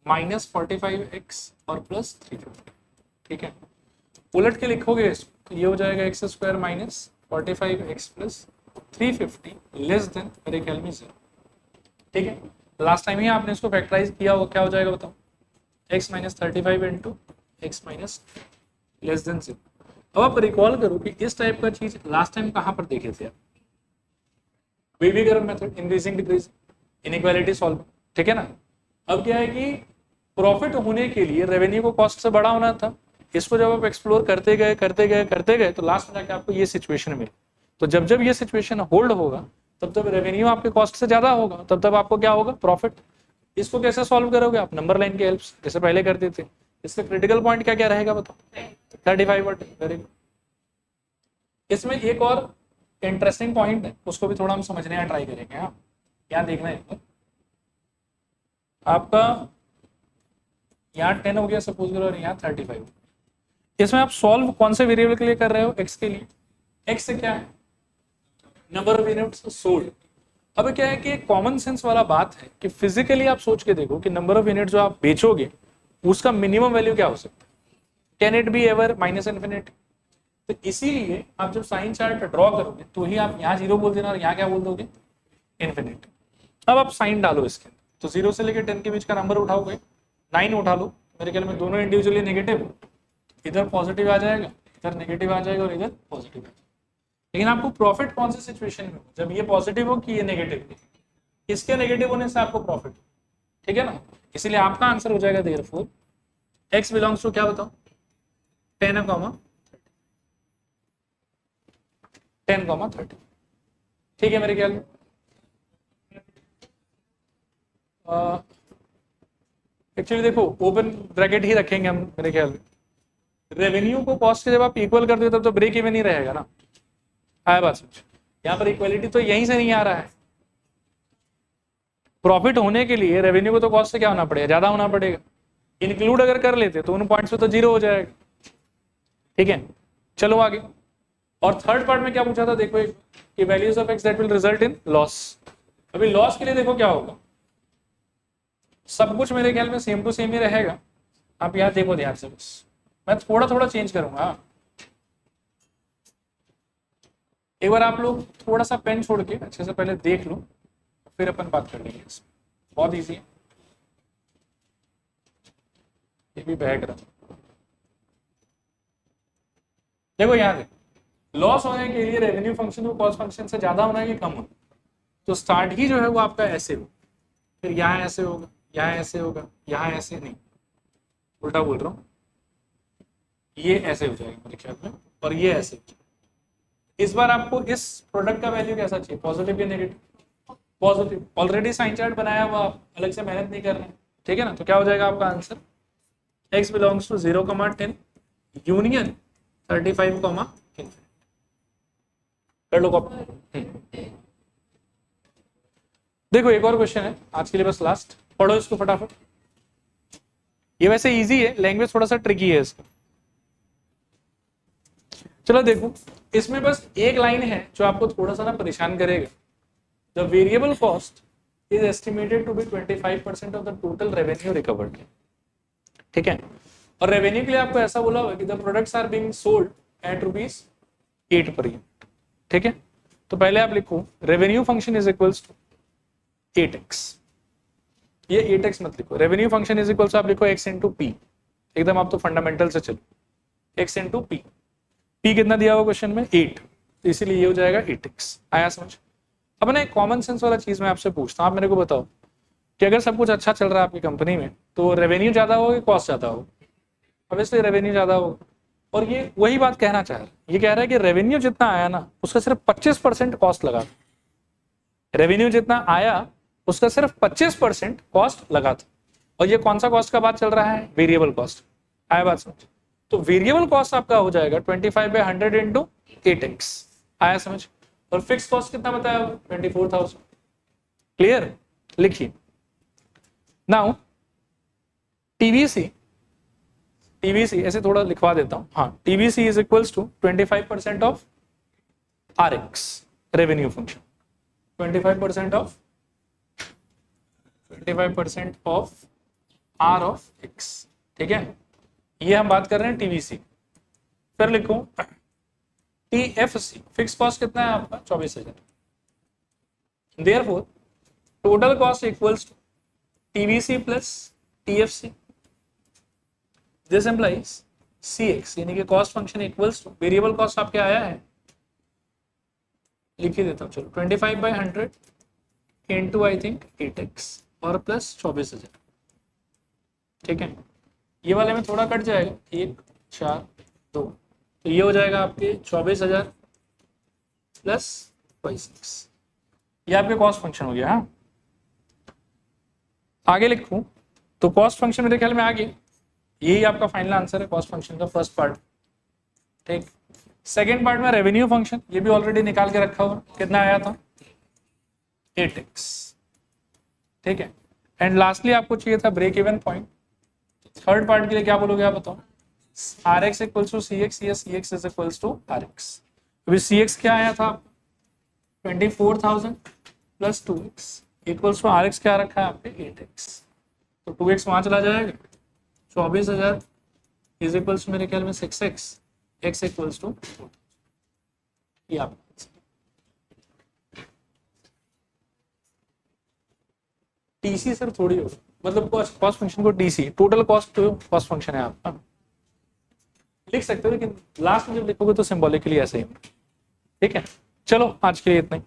minus 45x और प्लस 350, ठीक है। उलट के लिखोगे इसको तो ये हो जाएगा x square minus 45x plus 350 less than मेरे ख्याल में 0, ठीक है। लास्ट टाइम ही आपने इसको फैक्टराइज किया हो, क्या हो जाएगा बताओ, x minus 35 into x minus less than 0। अब आप रिकॉल करो कि इस टाइप का चीज लास्ट टाइम कहां पर देखे थे आप, विविकरण method, increasing decreasing, inequality solve, ठीक है ना। अब क्या है कि प्रॉफिट होने के लिए रेवेन्यू को कॉस्ट से बड़ा होना था, इसको जब आप एक्सप्लोर करते गए तो लास्ट में जाके आपको ये सिचुएशन मिली। तो जब जब ये सिचुएशन होल्ड होगा तब तब रेवेन्यू आपके कॉस्ट से ज्यादा होगा, तब तब आपको क्या होगा प्रॉफिट। इसको कैसे सॉल्व करोगे आप, नंबर लाइन की हेल्प से जैसे पहले करते थे। इसका क्रिटिकल पॉइंट क्या क्या रहेगा बताओ 35 और 10, वेरी गुड। इसमें एक और इंटरेस्टिंग पॉइंट है, उसको भी थोड़ा हम समझने का ट्राई करेंगे। हाँ क्या देखना है आपका, यहाँ 10 हो गया सपोज करो और यहाँ 35, इसमें आप सॉल्व कौन से वेरिएबल के लिए कर रहे हो, एक्स के लिए। एक्स से क्या है नंबर ऑफ यूनिट्स सोल्ड। अब क्या है कि कॉमन सेंस वाला बात है कि फिजिकली आप सोच के देखो कि नंबर ऑफ यूनिट जो आप बेचोगे उसका मिनिमम वैल्यू क्या हो सकता है, can it be ever minus infinity. तो इसीलिए आप जब साइन चार्ट ड्रॉ करोगे तो ही आप यहाँ 0 बोल देना और यहाँ क्या बोल दोगे इन्फिनिटी। अब आप साइन डालो इसके अंदर, तो 0 से लेकर 10 के बीच का नंबर उठाओगे, 9 उठा लो, मेरे ख्याल में दोनों इंडिविजुअली नेगेटिव, इधर पॉजिटिव आ जाएगा इधर नेगेटिव आ जाएगा और इधर पॉजिटिव आ जाएगा। लेकिन आपको प्रॉफिट कौन से सिचुएशन में हो, जब ये पॉजिटिव हो कि ये नेगेटिव, इसके नेगेटिव होने से आपको प्रॉफिट, ठीक है ना। इसीलिए आपका आंसर हो जाएगा देयरफॉर x बिलोंग्स टू क्या बताओ 10,30, ठीक है मेरे ख्याल में। एक्चुअली देखो ओपन ब्रैकेट ही रखेंगे हम मेरे ख्याल में, रेवेन्यू को कॉस्ट के जब आप इक्वल कर देते तब तो ब्रेक इवन ही रहेगा ना, आया बात समझ। यहाँ पर इक्वलिटी तो यहीं से नहीं आ रहा है, प्रॉफिट होने के लिए रेवेन्यू को तो कॉस्ट से क्या होना पड़ेगा ज्यादा होना पड़ेगा, इंक्लूड अगर कर लेते तो उन पॉइंट्स पे तो 0 हो जाएगा, ठीक है। चलो आगे, और थर्ड पार्ट में क्या पूछा था देखो एक कि values of X that will result in loss. अभी लॉस के लिए देखो क्या होगा, सब कुछ मेरे ख्याल में सेम टू सेम ही रहेगा। आप यहाँ देखो ध्यान से, बस मैं थोड़ा थोड़ा चेंज करूंगा। एक बार आप लोग थोड़ा सा पेन छोड़ के अच्छे से पहले देख लो, फिर अपन बात कर लेंगे इसमें, बहुत इजी है। ये भी बहक रहा, देखो यहाँ देखो लॉस होने के लिए रेवेन्यू फंक्शन को कॉस्ट फंक्शन से ज्यादा होना है कि कम होना, तो स्टार्ट ही जो है वो आपका ऐसे हो, फिर यहाँ ऐसे होगा, यहाँ ऐसे होगा, यहाँ ऐसे नहीं, उल्टा बोल रहा हूँ, ये ऐसे हो जाएगा मेरे ख्याल में, और ये ऐसे। इस बार आपको इस प्रोडक्ट का वैल्यू कैसा चाहिए, पॉजिटिव या negative? Positive. Already sign chart बनाया हुआ, आप अलग से मेहनत नहीं कर रहे हैं, ठीक है ना। तो क्या हो जाएगा आपका answer, x belongs to 0,10 union 35, कर लो कॉपी। देखो एक और क्वेश्चन है आज के लिए, बस लास्ट, पढ़ो इसको फटाफट। ये वैसे इजी है, लैंग्वेज थोड़ा सा ट्रिकी है इसका। चलो देखो, इसमें बस एक लाइन है जो आपको थोड़ा सा ना परेशान करेगा। The variable cost is estimated to be 25% of the total revenue recovered, ठीक है। और रेवेन्यू के लिए आपको ऐसा बोला हुआ कि the products are being sold at ₹8 per unit, ठीक है। तो पहले आप लिखो revenue function is equals to 8x, ये 8x मत लिखो, रेवेन्यू फंक्शन इज इक्वल्स आप लिखो x इंटू पी, एकदम आप तो फंडामेंटल से चलो, x इंटू पी। पी कितना दिया हुआ क्वेश्चन में 8, तो इसीलिए ये हो जाएगा 8x। आया समझ। अब ना एक कॉमन सेंस वाला चीज मैं आपसे पूछता हूँ, आप मेरे को बताओ कि अगर सब कुछ अच्छा चल रहा है आपकी कंपनी में तो रेवेन्यू ज्यादा होगा कि कॉस्ट ज्यादा होगा? ऑब्वियसली रेवेन्यू ज्यादा होगा। और ये वही बात कहना चाह रहा है, ये कह रहा है कि रेवेन्यू जितना आया ना उसका सिर्फ 25% कॉस्ट लगा था। रेवेन्यू जितना आया उसका सिर्फ 25% कॉस्ट लगा था। और ये कौन सा कॉस्ट का बात चल रहा है, वेरिएबल कॉस्ट। आया बात समझ। तो वेरिएबल कॉस्ट आपका हो जाएगा 25/100 इंटू 8x। आया समझ। और फिक्स कॉस्ट कितना बताया, 24,000। क्लियर, लिखिए नाउ टीवीसी ऐसे थोड़ा लिखवा देता हूं, हाँ, TVC is equals to 25% of RX revenue function, 25% of R of X, ठीक है। ये हम बात कर रहे हैं टीवीसी। फिर लिखो TFC, फिक्स कॉस्ट कितना है आपका 24,000। Therefore total cost equals to TVC plus TFC। This implies CX, यानी कि cost function equals to variable cost आपके आया है, लिख ही देता हूँ चलो, 25/100 इंटू आई थिंक 8x और प्लस 24,000, ठीक है। ये वाले में थोड़ा कट जाएगा, 1 4 2, तो ये हो जाएगा आपके 24,000 प्लस 26। ये आपके कॉस्ट फंक्शन हो गया। हाँ, आगे लिखूं तो कॉस्ट फंक्शन मेरे ख्याल में आ गया, यही आपका फाइनल आंसर है कॉस्ट फंक्शन का फर्स्ट पार्ट, ठीक। सेकेंड पार्ट में रेवेन्यू फंक्शन, ये भी ऑलरेडी निकाल के रखा हुआ, कितना आया था 8x, ठीक है। एंड लास्टली आपको चाहिए था break even point. Third part के लिए क्या बोलोगे आप बताओ, RX इक्वल्स टू CX या CX is equals to RX। अभी CX क्या आया था 24,000 plus 2x equals to RX क्या रखा है आपके 8x, तो 2x वहां चला जाएगा, 24,000 इज इक्वल्स मेरे ख्याल में 6x, x इक्वल्स टू ये आप TC सर थोड़ी हो, मतलब कॉस्ट फंक्शन को TC टोटल कॉस्ट तो कॉस्ट फंक्शन है आपका, लिख सकते हो, लेकिन लास्ट में जब लिखोगे तो सिंबॉलिकली ऐसे ही, ठीक है। चलो आज के लिए इतना ही।